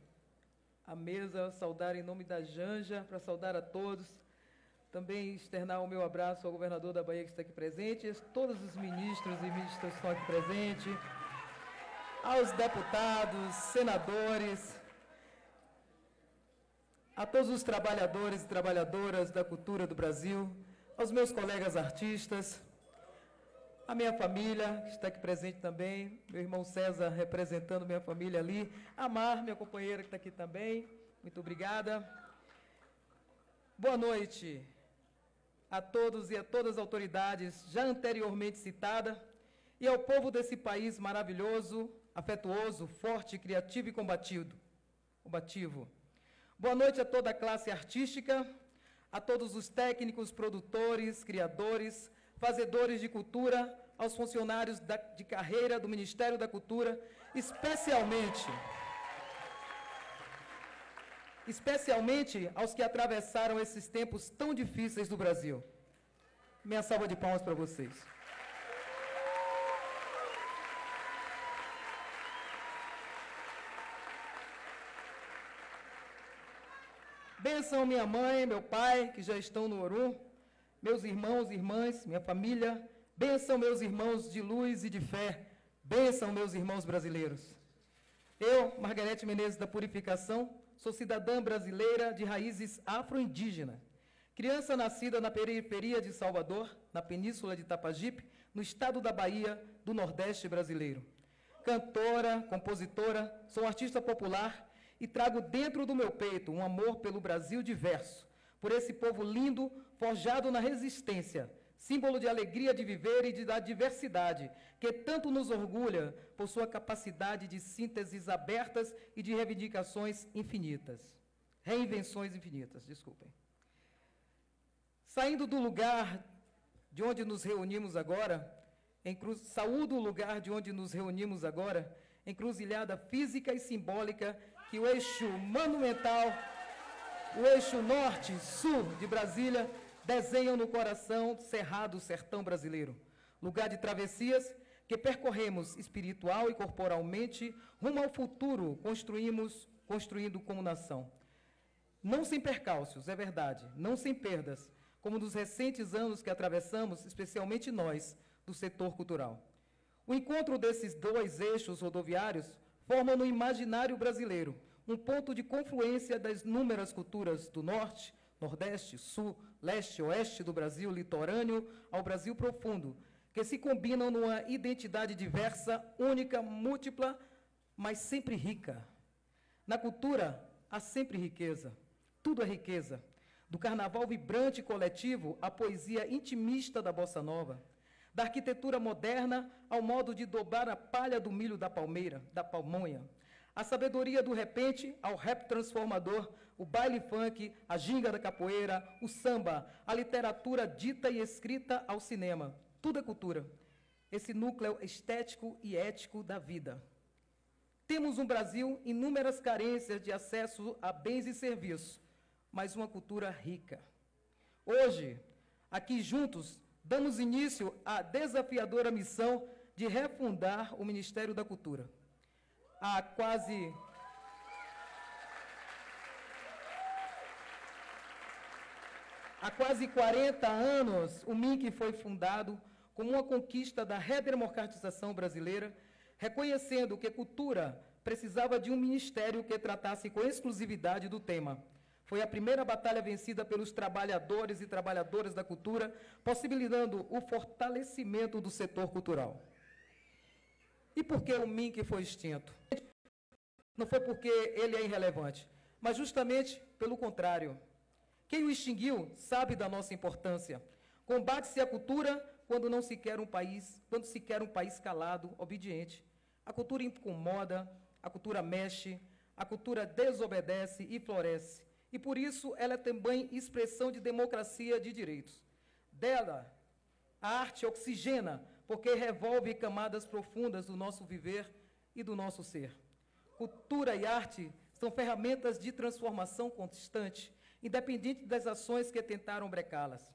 a mesa, saudar em nome da Janja, para saudar a todos. Também externar o meu abraço ao governador da Bahia que está aqui presente, todos os ministros e ministras que estão aqui presentes, aos deputados, senadores, a todos os trabalhadores e trabalhadoras da cultura do Brasil, aos meus colegas artistas, a minha família, que está aqui presente também, meu irmão César representando minha família ali, a Mar, minha companheira que está aqui também, muito obrigada. Boa noite a todos e a todas as autoridades já anteriormente citadas e ao povo desse país maravilhoso, afetuoso, forte, criativo e combativo. Boa noite a toda a classe artística, a todos os técnicos, produtores, criadores, fazedores de cultura, aos funcionários de carreira do Ministério da Cultura, especialmente especialmente aos que atravessaram esses tempos tão difíceis do Brasil. Minha salva de palmas para vocês. Benção minha mãe, meu pai, que já estão no Orum, meus irmãos e irmãs, minha família, benção meus irmãos de luz e de fé, benção meus irmãos brasileiros. Eu, Margarete Menezes da Purificação, sou cidadã brasileira de raízes afro-indígena, criança nascida na periferia de Salvador, na península de Itapajipe, no estado da Bahia, do Nordeste brasileiro. Cantora, compositora, sou um artista popular e trago dentro do meu peito um amor pelo Brasil diverso, por esse povo lindo, forjado na resistência, símbolo de alegria de viver e da diversidade, que tanto nos orgulha por sua capacidade de sínteses abertas e de reivindicações infinitas. Reinvenções infinitas, desculpem. Saindo do lugar de onde nos reunimos agora, saúdo o lugar de onde nos reunimos agora, encruzilhada física e simbólica que o eixo monumental, o eixo norte-sul de Brasília, desenham no coração cerrado sertão brasileiro. Lugar de travessias que percorremos espiritual e corporalmente rumo ao futuro, construindo como nação. Não sem percalços, é verdade, não sem perdas, como nos recentes anos que atravessamos, especialmente nós, do setor cultural. O encontro desses dois eixos rodoviários forma no imaginário brasileiro um ponto de confluência das inúmeras culturas do norte, nordeste, sul, leste, oeste do Brasil litorâneo ao Brasil profundo, que se combinam numa identidade diversa, única, múltipla, mas sempre rica. Na cultura, há sempre riqueza. Tudo é riqueza. Do carnaval vibrante e coletivo à poesia intimista da bossa nova, da arquitetura moderna ao modo de dobrar a palha do milho da palmeira, da pamonha, a sabedoria do repente ao rap transformador, o baile funk, a ginga da capoeira, o samba, a literatura dita e escrita ao cinema. Tudo é cultura. Esse núcleo estético e ético da vida. Temos no Brasil inúmeras carências de acesso a bens e serviços, mas uma cultura rica. Hoje, aqui juntos, damos início à desafiadora missão de refundar o Ministério da Cultura. Há quase 40 anos, o MINC foi fundado como uma conquista da redemocratização brasileira, reconhecendo que cultura precisava de um ministério que tratasse com exclusividade do tema. Foi a primeira batalha vencida pelos trabalhadores e trabalhadoras da cultura, possibilitando o fortalecimento do setor cultural. E por que o MINC foi extinto? Não foi porque ele é irrelevante, mas justamente pelo contrário. Quem o extinguiu sabe da nossa importância. Combate-se a cultura quando se quer um país calado, obediente. A cultura incomoda, a cultura mexe, a cultura desobedece e floresce. E por isso ela é também expressão de democracia de direitos. Dela, a arte oxigena, porque revolve camadas profundas do nosso viver e do nosso ser. Cultura e arte são ferramentas de transformação constante, independente das ações que tentaram brecá-las.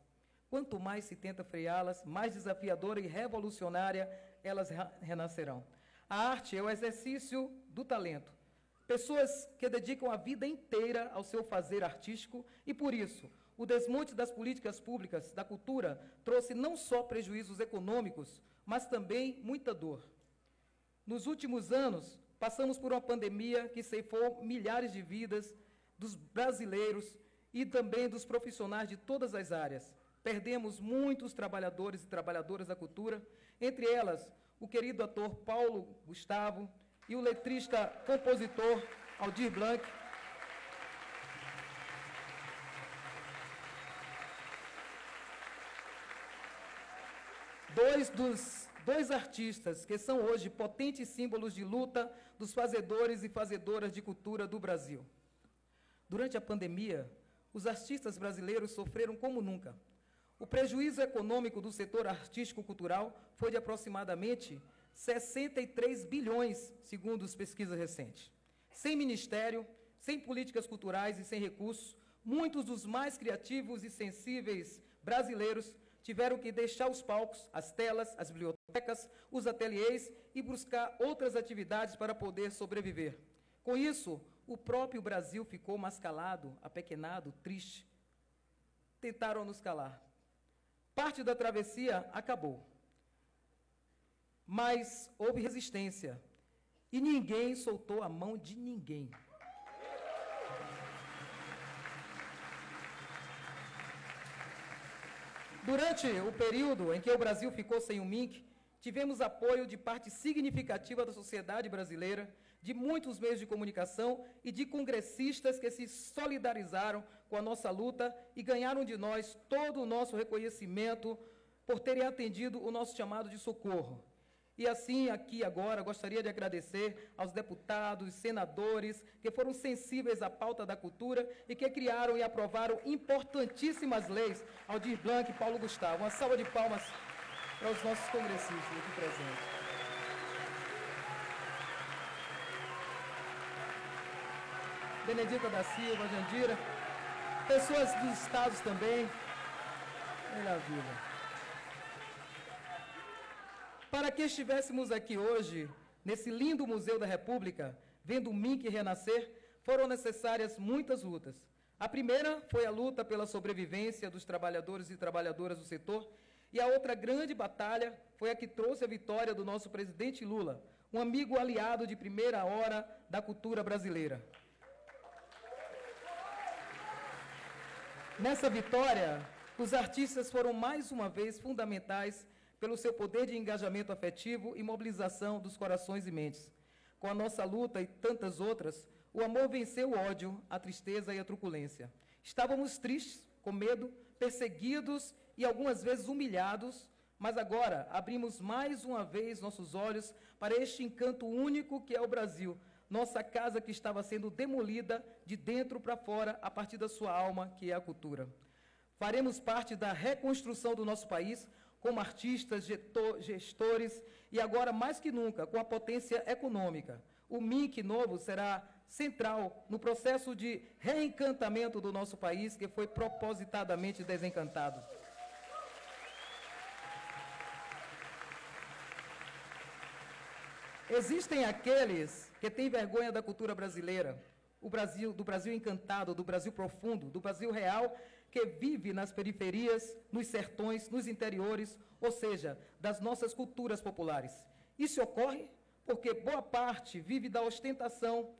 Quanto mais se tenta freá-las, mais desafiadora e revolucionária elas renascerão. A arte é o exercício do talento. Pessoas que dedicam a vida inteira ao seu fazer artístico e, por isso, o desmonte das políticas públicas da cultura trouxe não só prejuízos econômicos, mas também muita dor. Nos últimos anos, passamos por uma pandemia que ceifou milhares de vidas dos brasileiros e também dos profissionais de todas as áreas. Perdemos muitos trabalhadores e trabalhadoras da cultura, entre elas o querido ator Paulo Gustavo e o letrista, compositor Aldir Blanc. Dois artistas que são hoje potentes símbolos de luta dos fazedores e fazedoras de cultura do Brasil. Durante a pandemia, os artistas brasileiros sofreram como nunca. O prejuízo econômico do setor artístico-cultural foi de aproximadamente 63 bilhões, segundo as pesquisas recentes. Sem ministério, sem políticas culturais e sem recursos, muitos dos mais criativos e sensíveis brasileiros tiveram que deixar os palcos, as telas, as bibliotecas, os ateliês e buscar outras atividades para poder sobreviver. Com isso, o próprio Brasil ficou mais calado, apequenado, triste. Tentaram nos calar. Parte da travessia acabou. Mas houve resistência. E ninguém soltou a mão de ninguém. Durante o período em que o Brasil ficou sem o MINC, tivemos apoio de parte significativa da sociedade brasileira, de muitos meios de comunicação e de congressistas que se solidarizaram com a nossa luta e ganharam de nós todo o nosso reconhecimento por terem atendido o nosso chamado de socorro. E assim, aqui agora, gostaria de agradecer aos deputados, senadores, que foram sensíveis à pauta da cultura e que criaram e aprovaram importantíssimas leis, Aldir Blanc e Paulo Gustavo. Uma salva de palmas para os nossos congressistas aqui presentes. Benedita da Silva, Jandira, pessoas dos estados também. Maravilha. Para que estivéssemos aqui hoje, nesse lindo Museu da República, vendo o MINC renascer, foram necessárias muitas lutas. A primeira foi a luta pela sobrevivência dos trabalhadores e trabalhadoras do setor, e a outra grande batalha foi a que trouxe a vitória do nosso presidente Lula, um amigo aliado de primeira hora da cultura brasileira. Nessa vitória, os artistas foram mais uma vez fundamentais pelo seu poder de engajamento afetivo e mobilização dos corações e mentes. Com a nossa luta e tantas outras, o amor venceu o ódio, a tristeza e a truculência. Estávamos tristes, com medo, perseguidos e algumas vezes humilhados, mas agora abrimos mais uma vez nossos olhos para este encanto único que é o Brasil, nossa casa que estava sendo demolida de dentro para fora a partir da sua alma, que é a cultura. Faremos parte da reconstrução do nosso país, como artistas, gestores e agora, mais que nunca, com a potência econômica. O MINC novo será central no processo de reencantamento do nosso país, que foi propositadamente desencantado. Existem aqueles que têm vergonha da cultura brasileira, do Brasil encantado, do Brasil profundo, do Brasil real, que vive nas periferias, nos sertões, nos interiores, ou seja, das nossas culturas populares. Isso ocorre porque boa parte vive da ostentação,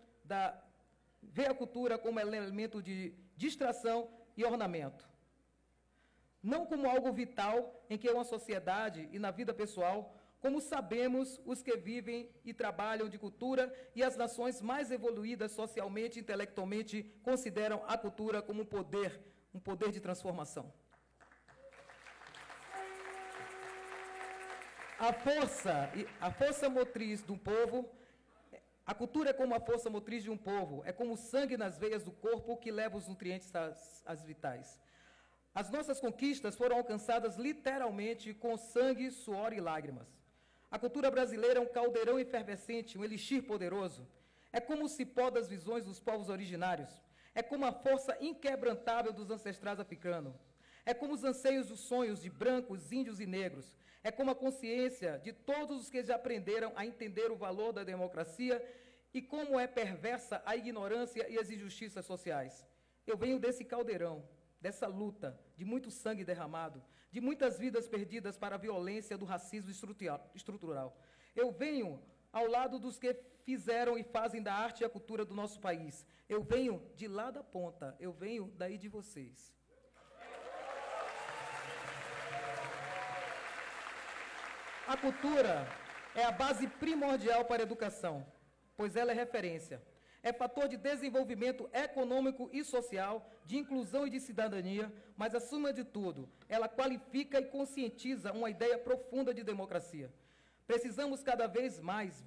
vê a cultura como elemento de distração e ornamento. Não como algo vital em que uma sociedade e na vida pessoal, como sabemos os que vivem e trabalham de cultura e as nações mais evoluídas socialmente e intelectualmente consideram a cultura como um poder de transformação. A força motriz do povo, a cultura é como a força motriz de um povo, é como o sangue nas veias do corpo que leva os nutrientes às vitais. As nossas conquistas foram alcançadas literalmente com sangue, suor e lágrimas. A cultura brasileira é um caldeirão efervescente, um elixir poderoso. É como o cipó das visões dos povos originários. É como a força inquebrantável dos ancestrais africanos. É como os anseios dos sonhos de brancos, índios e negros. É como a consciência de todos os que já aprenderam a entender o valor da democracia e como é perversa a ignorância e as injustiças sociais. Eu venho desse caldeirão, dessa luta, de muito sangue derramado, de muitas vidas perdidas para a violência do racismo estrutural. Eu venho ao lado dos que fizeram e fazem da arte e a cultura do nosso país. Eu venho de lá da ponta, eu venho daí de vocês. A cultura é a base primordial para a educação, pois ela é referência. É fator de desenvolvimento econômico e social, de inclusão e de cidadania, mas, acima de tudo, ela qualifica e conscientiza uma ideia profunda de democracia. Precisamos cada vez mais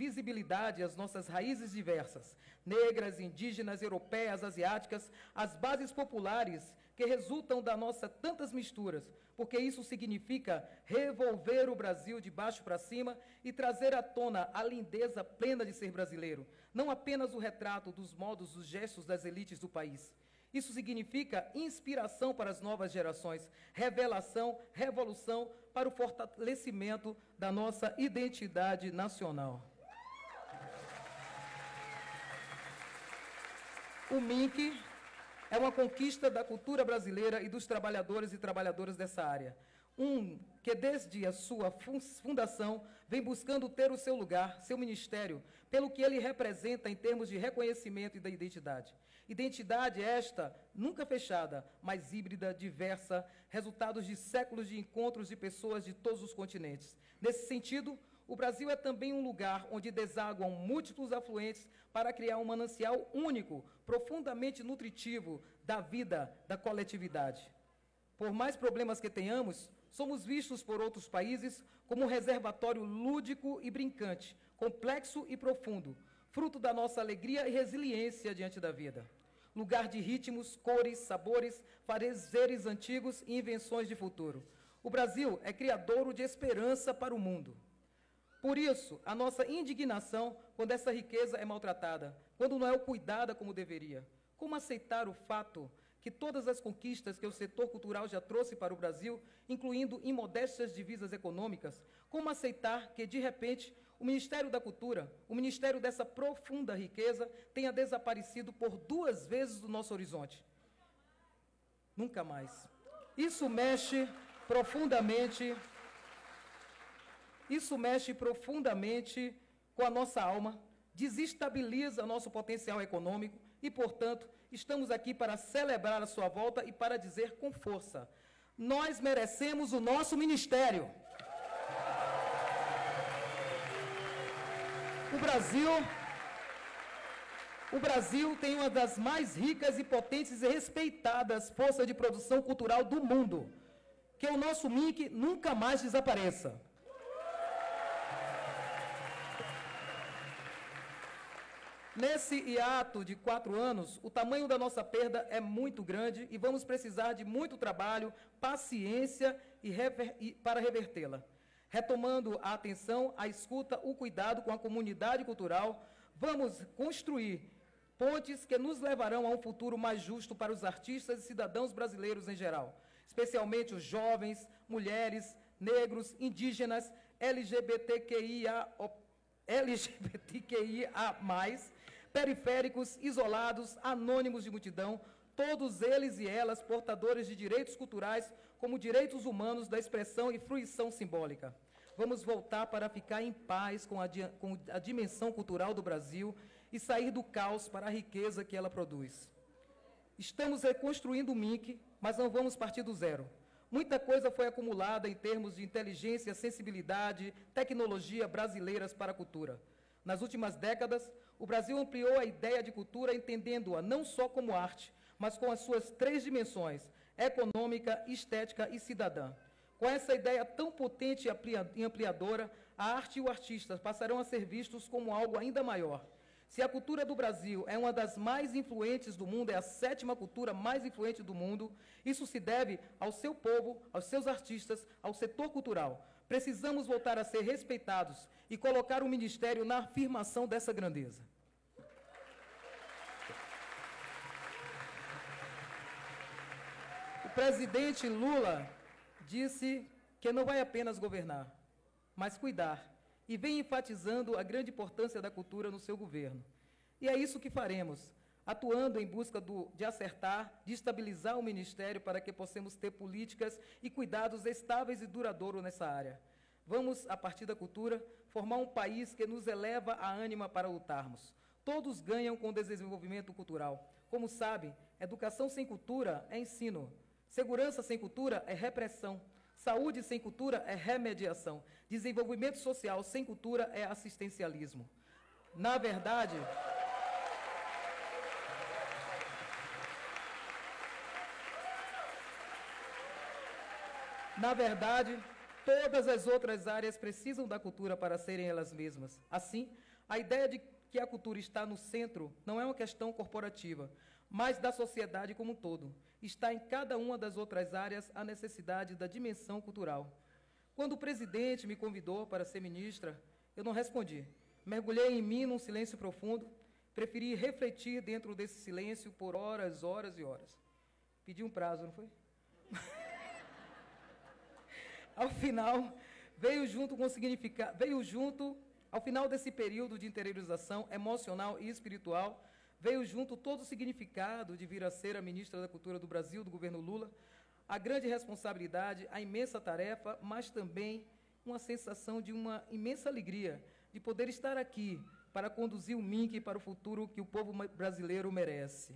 visibilidade às nossas raízes diversas, negras, indígenas, europeias, asiáticas, as bases populares que resultam da nossa tantas misturas, porque isso significa revolver o Brasil de baixo para cima e trazer à tona a lindeza plena de ser brasileiro, não apenas o retrato dos modos, os gestos das elites do país. Isso significa inspiração para as novas gerações, revelação, revolução para o fortalecimento da nossa identidade nacional. O MINC é uma conquista da cultura brasileira e dos trabalhadores e trabalhadoras dessa área. Que desde a sua fundação vem buscando ter o seu lugar, seu ministério, pelo que ele representa em termos de reconhecimento e da identidade. Identidade esta, nunca fechada, mas híbrida, diversa, resultados de séculos de encontros de pessoas de todos os continentes. Nesse sentido, o Brasil é também um lugar onde desaguam múltiplos afluentes para criar um manancial único, profundamente nutritivo da vida da coletividade. Por mais problemas que tenhamos, somos vistos por outros países como um reservatório lúdico e brincante, complexo e profundo, fruto da nossa alegria e resiliência diante da vida. Lugar de ritmos, cores, sabores, fazeres antigos e invenções de futuro. O Brasil é criadouro de esperança para o mundo. Por isso, a nossa indignação quando essa riqueza é maltratada, quando não é cuidada como deveria. Como aceitar o fato que todas as conquistas que o setor cultural já trouxe para o Brasil, incluindo imodestas divisas econômicas, como aceitar que, de repente, o Ministério da Cultura, o Ministério dessa profunda riqueza, tenha desaparecido por 2 vezes do nosso horizonte? Nunca mais. Isso mexe profundamente com a nossa alma, desestabiliza nosso potencial econômico e, portanto, estamos aqui para celebrar a sua volta e para dizer com força: nós merecemos o nosso ministério. O Brasil tem uma das mais ricas e potentes e respeitadas forças de produção cultural do mundo. Que o nosso MINC nunca mais desapareça. Nesse hiato de 4 anos, o tamanho da nossa perda é muito grande e vamos precisar de muito trabalho, paciência para revertê-la. Retomando a atenção, a escuta, o cuidado com a comunidade cultural, vamos construir pontes que nos levarão a um futuro mais justo para os artistas e cidadãos brasileiros em geral, especialmente os jovens, mulheres, negros, indígenas, LGBTQIA+, periféricos, isolados, anônimos de multidão, todos eles e elas portadores de direitos culturais como direitos humanos da expressão e fruição simbólica. Vamos voltar para ficar em paz com a dimensão cultural do Brasil e sair do caos para a riqueza que ela produz. Estamos reconstruindo o MINC, mas não vamos partir do zero. Muita coisa foi acumulada em termos de inteligência, sensibilidade, tecnologia brasileiras para a cultura. Nas últimas décadas, o Brasil ampliou a ideia de cultura entendendo-a não só como arte, mas com as suas 3 dimensões, econômica, estética e cidadã. Com essa ideia tão potente e ampliadora, a arte e o artista passarão a ser vistos como algo ainda maior. Se a cultura do Brasil é uma das mais influentes do mundo, é a 7ª cultura mais influente do mundo, isso se deve ao seu povo, aos seus artistas, ao setor cultural. Precisamos voltar a ser respeitados e colocar o Ministério na afirmação dessa grandeza. O presidente Lula disse que não vai apenas governar, mas cuidar, e vem enfatizando a grande importância da cultura no seu governo. E é isso que faremos, atuando em busca de acertar, de estabilizar o Ministério para que possamos ter políticas e cuidados estáveis e duradouros nessa área. Vamos, a partir da cultura, formar um país que nos eleva a ânima para lutarmos. Todos ganham com o desenvolvimento cultural. Como sabe, educação sem cultura é ensino. Segurança sem cultura é repressão. Saúde sem cultura é remediação. Desenvolvimento social sem cultura é assistencialismo. Na verdade, Todas as outras áreas precisam da cultura para serem elas mesmas. Assim, a ideia de que a cultura está no centro não é uma questão corporativa, mas da sociedade como um todo. Está em cada uma das outras áreas a necessidade da dimensão cultural. Quando o presidente me convidou para ser ministra, eu não respondi. Mergulhei em mim num silêncio profundo, preferi refletir dentro desse silêncio por horas, horas e horas. Pedi um prazo, não foi? Ao final, ao final desse período de interiorização emocional e espiritual, veio junto todo o significado de vir a ser a ministra da Cultura do Brasil, do governo Lula, a grande responsabilidade, a imensa tarefa, mas também uma sensação de uma imensa alegria de poder estar aqui para conduzir o MINC para o futuro que o povo brasileiro merece.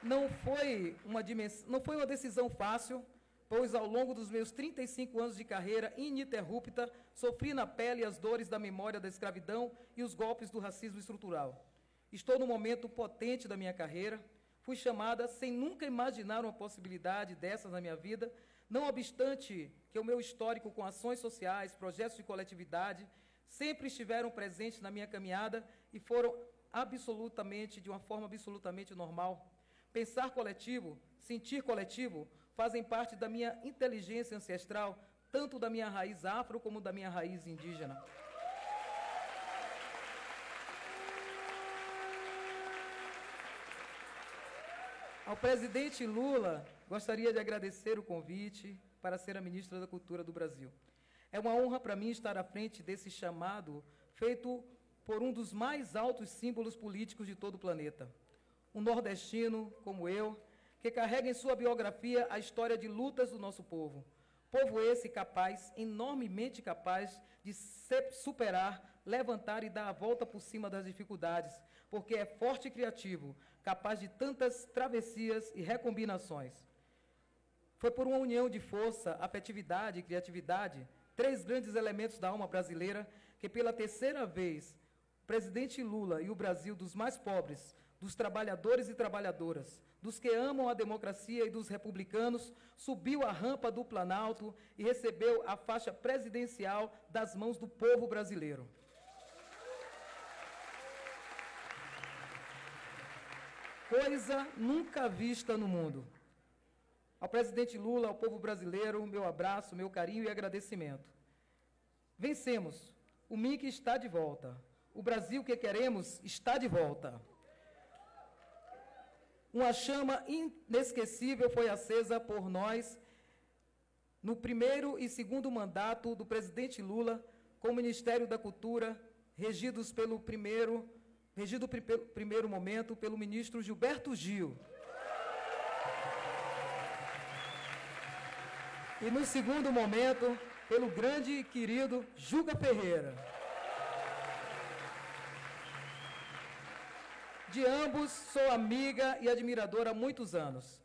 Não foi uma decisão fácil, pois ao longo dos meus 35 anos de carreira ininterrupta, sofri na pele as dores da memória da escravidão e os golpes do racismo estrutural. Estou num momento potente da minha carreira, fui chamada sem nunca imaginar uma possibilidade dessas na minha vida, não obstante que o meu histórico com ações sociais, projetos de coletividade, sempre estiveram presentes na minha caminhada e foram de uma forma absolutamente normal. Pensar coletivo, sentir coletivo, fazem parte da minha inteligência ancestral, tanto da minha raiz afro como da minha raiz indígena. Ao presidente Lula, gostaria de agradecer o convite para ser a ministra da Cultura do Brasil. É uma honra para mim estar à frente desse chamado feito por um dos mais altos símbolos políticos de todo o planeta. Um nordestino, como eu, que carrega em sua biografia a história de lutas do nosso povo. Povo esse capaz, enormemente capaz, de superar, levantar e dar a volta por cima das dificuldades, porque é forte e criativo, capaz de tantas travessias e recombinações. Foi por uma união de força, afetividade e criatividade, 3 grandes elementos da alma brasileira, que pela terceira vez, o presidente Lula e o Brasil dos mais pobres, dos trabalhadores e trabalhadoras, dos que amam a democracia e dos republicanos, subiu a rampa do Planalto e recebeu a faixa presidencial das mãos do povo brasileiro. Coisa nunca vista no mundo. Ao presidente Lula, ao povo brasileiro, meu abraço, meu carinho e agradecimento. Vencemos. O MINC está de volta. O Brasil que queremos está de volta. Uma chama inesquecível foi acesa por nós no primeiro e segundo mandato do presidente Lula com o Ministério da Cultura, regido pelo primeiro momento pelo ministro Gilberto Gil. E no segundo momento, pelo grande e querido Juca Ferreira. De ambos, sou amiga e admiradora há muitos anos.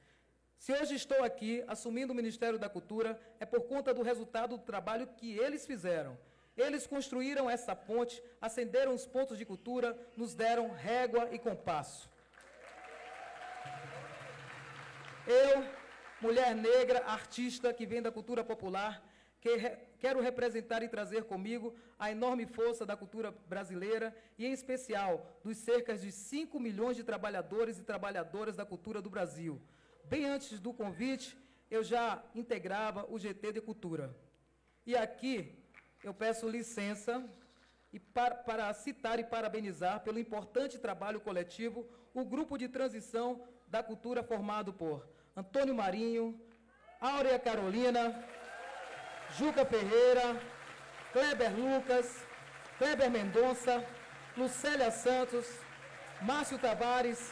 Se hoje estou aqui, assumindo o Ministério da Cultura, é por conta do resultado do trabalho que eles fizeram. Eles construíram essa ponte, acenderam os pontos de cultura, nos deram régua e compasso. Eu, mulher negra, artista que vem da cultura popular, quero representar e trazer comigo a enorme força da cultura brasileira e, em especial, dos cerca de 5 milhões de trabalhadores e trabalhadoras da cultura do Brasil. Bem antes do convite, eu já integrava o GT de Cultura. E aqui eu peço licença para citar e parabenizar pelo importante trabalho coletivo o grupo de transição da cultura formado por Antônio Marinho, Áurea Carolina, Juca Ferreira, Kleber Lucas, Kleber Mendonça, Lucélia Santos, Márcio Tavares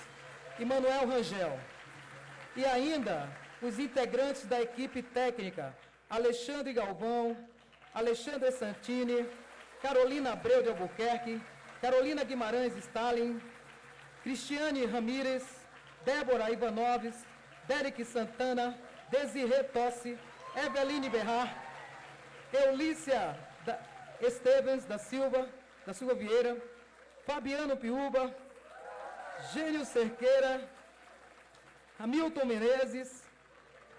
e Manuel Rangel. E ainda os integrantes da equipe técnica, Alexandre Galvão, Alexandre Santini, Carolina Abreu de Albuquerque, Carolina Guimarães Stalin, Cristiane Ramírez, Débora Ivanoves, Derek Santana, Desirê Tossi, Eveline Berrar, Eulícia Estevens da Silva Vieira, Fabiano Piúba, Gênio Cerqueira Hamilton Menezes,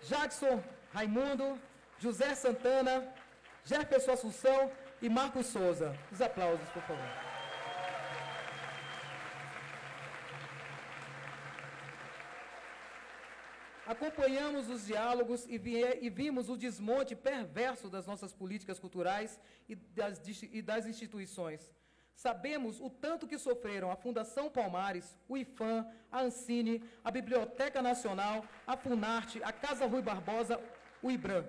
Jackson Raimundo, José Santana, Jefferson Assunção e Marcos Souza. Os aplausos, por favor. Acompanhamos os diálogos e vimos o desmonte perverso das nossas políticas culturais e das instituições. Sabemos o tanto que sofreram a Fundação Palmares, o IFAM, a Ancine, a Biblioteca Nacional, a Funarte, a Casa Rui Barbosa, o IBRAM.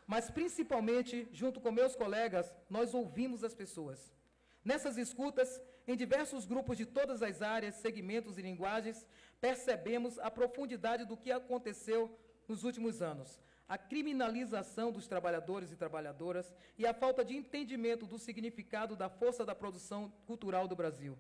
Mas, principalmente, junto com meus colegas, nós ouvimos as pessoas. Nessas escutas, em diversos grupos de todas as áreas, segmentos e linguagens, percebemos a profundidade do que aconteceu nos últimos anos. A criminalização dos trabalhadores e trabalhadoras e a falta de entendimento do significado da força da produção cultural do Brasil.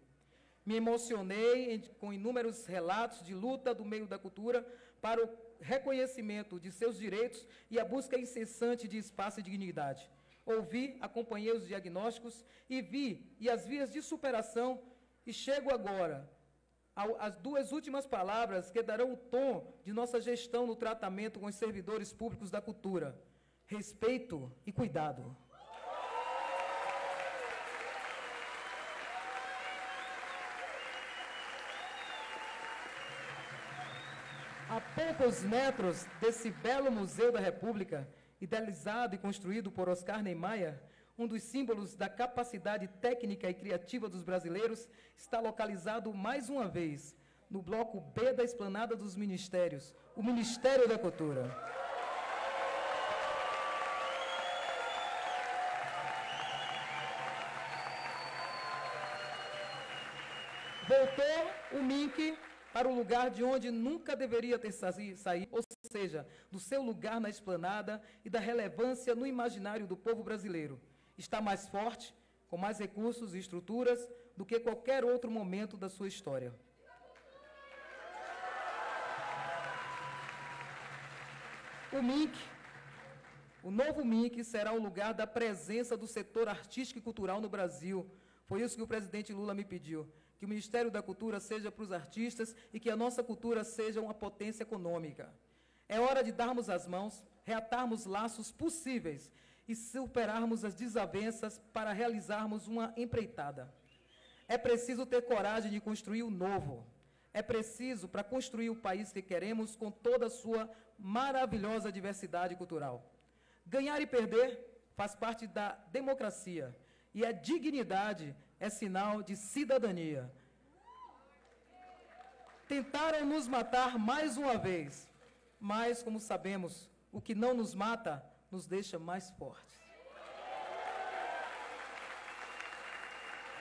Me emocionei com inúmeros relatos de luta do meio da cultura para o reconhecimento de seus direitos e a busca incessante de espaço e dignidade. Ouvi, acompanhei os diagnósticos e vi as vias de superação e chego agora às duas últimas palavras que darão o tom de nossa gestão no tratamento com os servidores públicos da cultura. Respeito e cuidado. A poucos metros desse belo Museu da República, idealizado e construído por Oscar Niemeyer, um dos símbolos da capacidade técnica e criativa dos brasileiros, está localizado mais uma vez no bloco B da Esplanada dos Ministérios, o Ministério da Cultura. Voltou o MINC para o lugar de onde nunca deveria ter saído, ou seja, do seu lugar na esplanada e da relevância no imaginário do povo brasileiro. Está mais forte, com mais recursos e estruturas do que qualquer outro momento da sua história. O MINC, o novo MINC, será o lugar da presença do setor artístico e cultural no Brasil. Foi isso que o presidente Lula me pediu. Que o Ministério da Cultura seja para os artistas e que a nossa cultura seja uma potência econômica. É hora de darmos as mãos, reatarmos laços possíveis e superarmos as desavenças para realizarmos uma empreitada. É preciso ter coragem de construir o novo. É preciso para construir o país que queremos com toda a sua maravilhosa diversidade cultural. Ganhar e perder faz parte da democracia e a dignidade é sinal de cidadania. Tentaram nos matar mais uma vez, mas, como sabemos, o que não nos mata nos deixa mais fortes.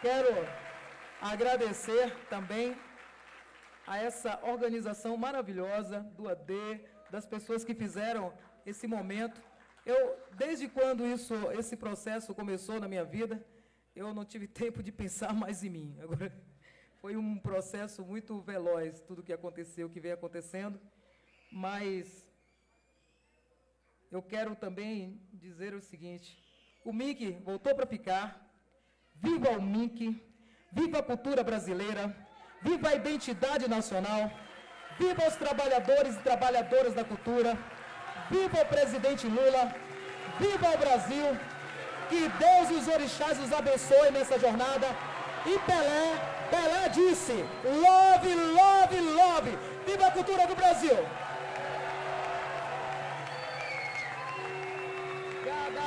Quero agradecer também a essa organização maravilhosa do AD, das pessoas que fizeram esse momento. Desde quando esse processo começou na minha vida, eu não tive tempo de pensar mais em mim. Agora, foi um processo muito veloz, tudo que aconteceu, que vem acontecendo, mas eu quero também dizer o seguinte: o MINC voltou para ficar. Viva o MINC, viva a cultura brasileira, viva a identidade nacional, viva os trabalhadores e trabalhadoras da cultura, viva o presidente Lula, viva o Brasil. Que Deus e os orixás os abençoem nessa jornada. E Pelé disse: love, love, love. Viva a cultura do Brasil. Obrigada.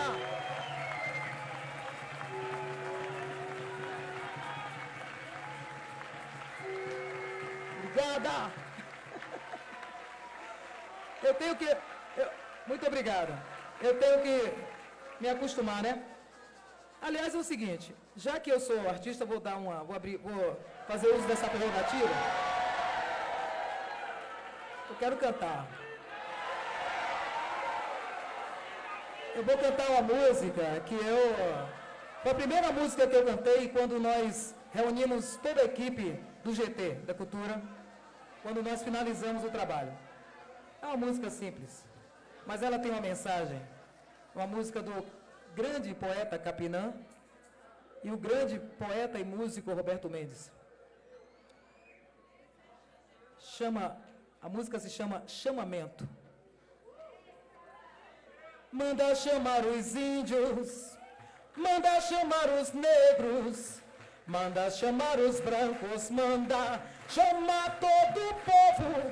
Obrigada. Muito obrigado. Eu tenho que me acostumar, né? Aliás, é o seguinte, já que eu sou artista, vou fazer uso dessa prerrogativa. Eu quero cantar. Eu vou cantar uma música que foi a primeira música que eu cantei quando nós reunimos toda a equipe do GT, da Cultura, quando nós finalizamos o trabalho. É uma música simples, mas ela tem uma mensagem. Uma música do grande poeta Capinã e o grande poeta e músico Roberto Mendes. Chama A música se chama Chamamento. Manda chamar os índios, manda chamar os negros, manda chamar os brancos, manda chamar todo o povo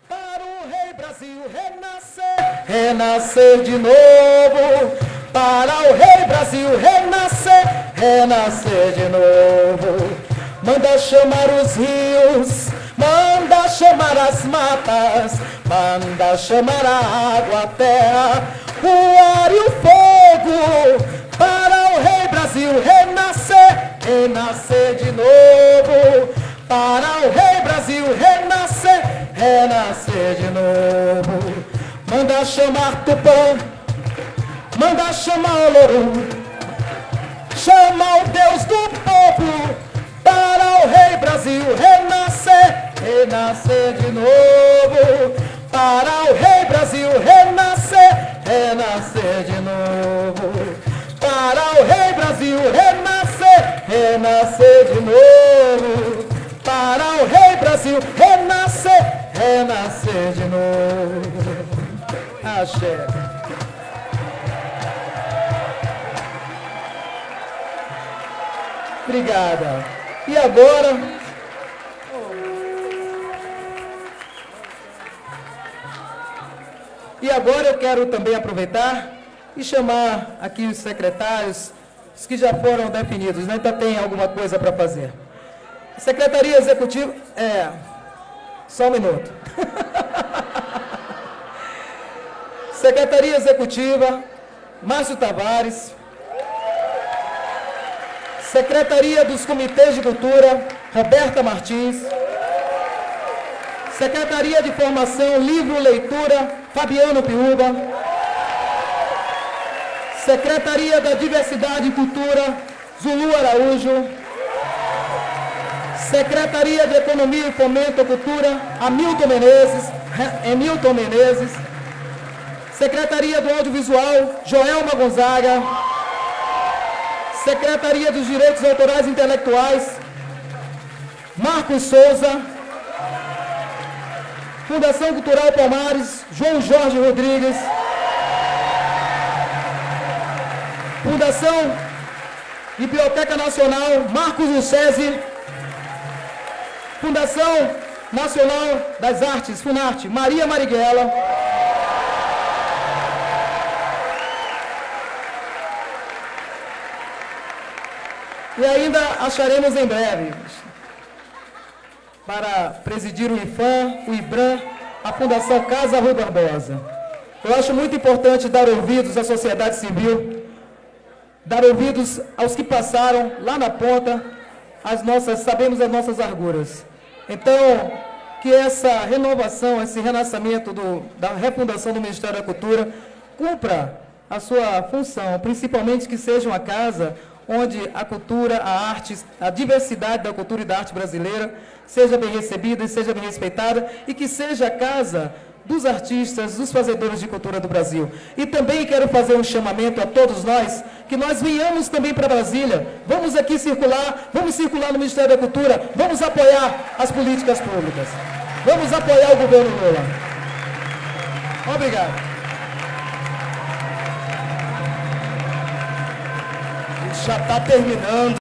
para o Rei Brasil renascer, renascer de novo, para o Rei Brasil renascer, renascer de novo. Manda chamar os rios, manda chamar as matas, manda chamar a água, a terra, o ar e o fogo, para o Rei Brasil renascer, renascer de novo, para o Rei Brasil renascer, renascer de novo. Manda chamar Tupã, manda chamar Olorum, chama o Deus do povo, para o Rei Brasil renascer, renascer de novo, para o Rei Brasil renascer, renascer de novo, para o Rei Brasil renascer, renascer de novo, para o Rei Brasil renascer, renascer de novo. Axé. Obrigada. E agora, eu quero também aproveitar e chamar aqui os secretários, os que já foram definidos, né? Ainda tem alguma coisa para fazer. Secretaria Executiva, só um minuto. Secretaria Executiva, Márcio Tavares. Secretaria dos Comitês de Cultura, Roberta Martins. Secretaria de Formação, Livro, Leitura, Fabiano Piúba. Secretaria da Diversidade e Cultura, Zulu Araújo. Secretaria de Economia e Fomento à Cultura, Emilton Menezes. Secretaria do Audiovisual, Joelma Gonzaga. Secretaria dos Direitos Autorais e Intelectuais, Marcos Souza. Fundação Cultural Palmares, João Jorge Rodrigues. Fundação Biblioteca Nacional, Marcos Lucchesi. Fundação Nacional das Artes, Funarte, Maria Marighella. E ainda acharemos em breve, para presidir o IFAM, o IBRAM, a Fundação Casa Rui Barbosa. Eu acho muito importante dar ouvidos à sociedade civil, dar ouvidos aos que passaram lá na ponta, sabemos as nossas arguras. Então, que essa renovação, esse renascimento da refundação do Ministério da Cultura cumpra a sua função, principalmente que seja uma casa onde a cultura, a arte, a diversidade da cultura e da arte brasileira seja bem recebida e seja bem respeitada, e que seja a casa dos artistas, dos fazedores de cultura do Brasil. E também quero fazer um chamamento a todos nós, que nós venhamos também para Brasília, vamos aqui circular, vamos circular no Ministério da Cultura, vamos apoiar as políticas públicas, vamos apoiar o governo Lula. Obrigado. Já está terminando.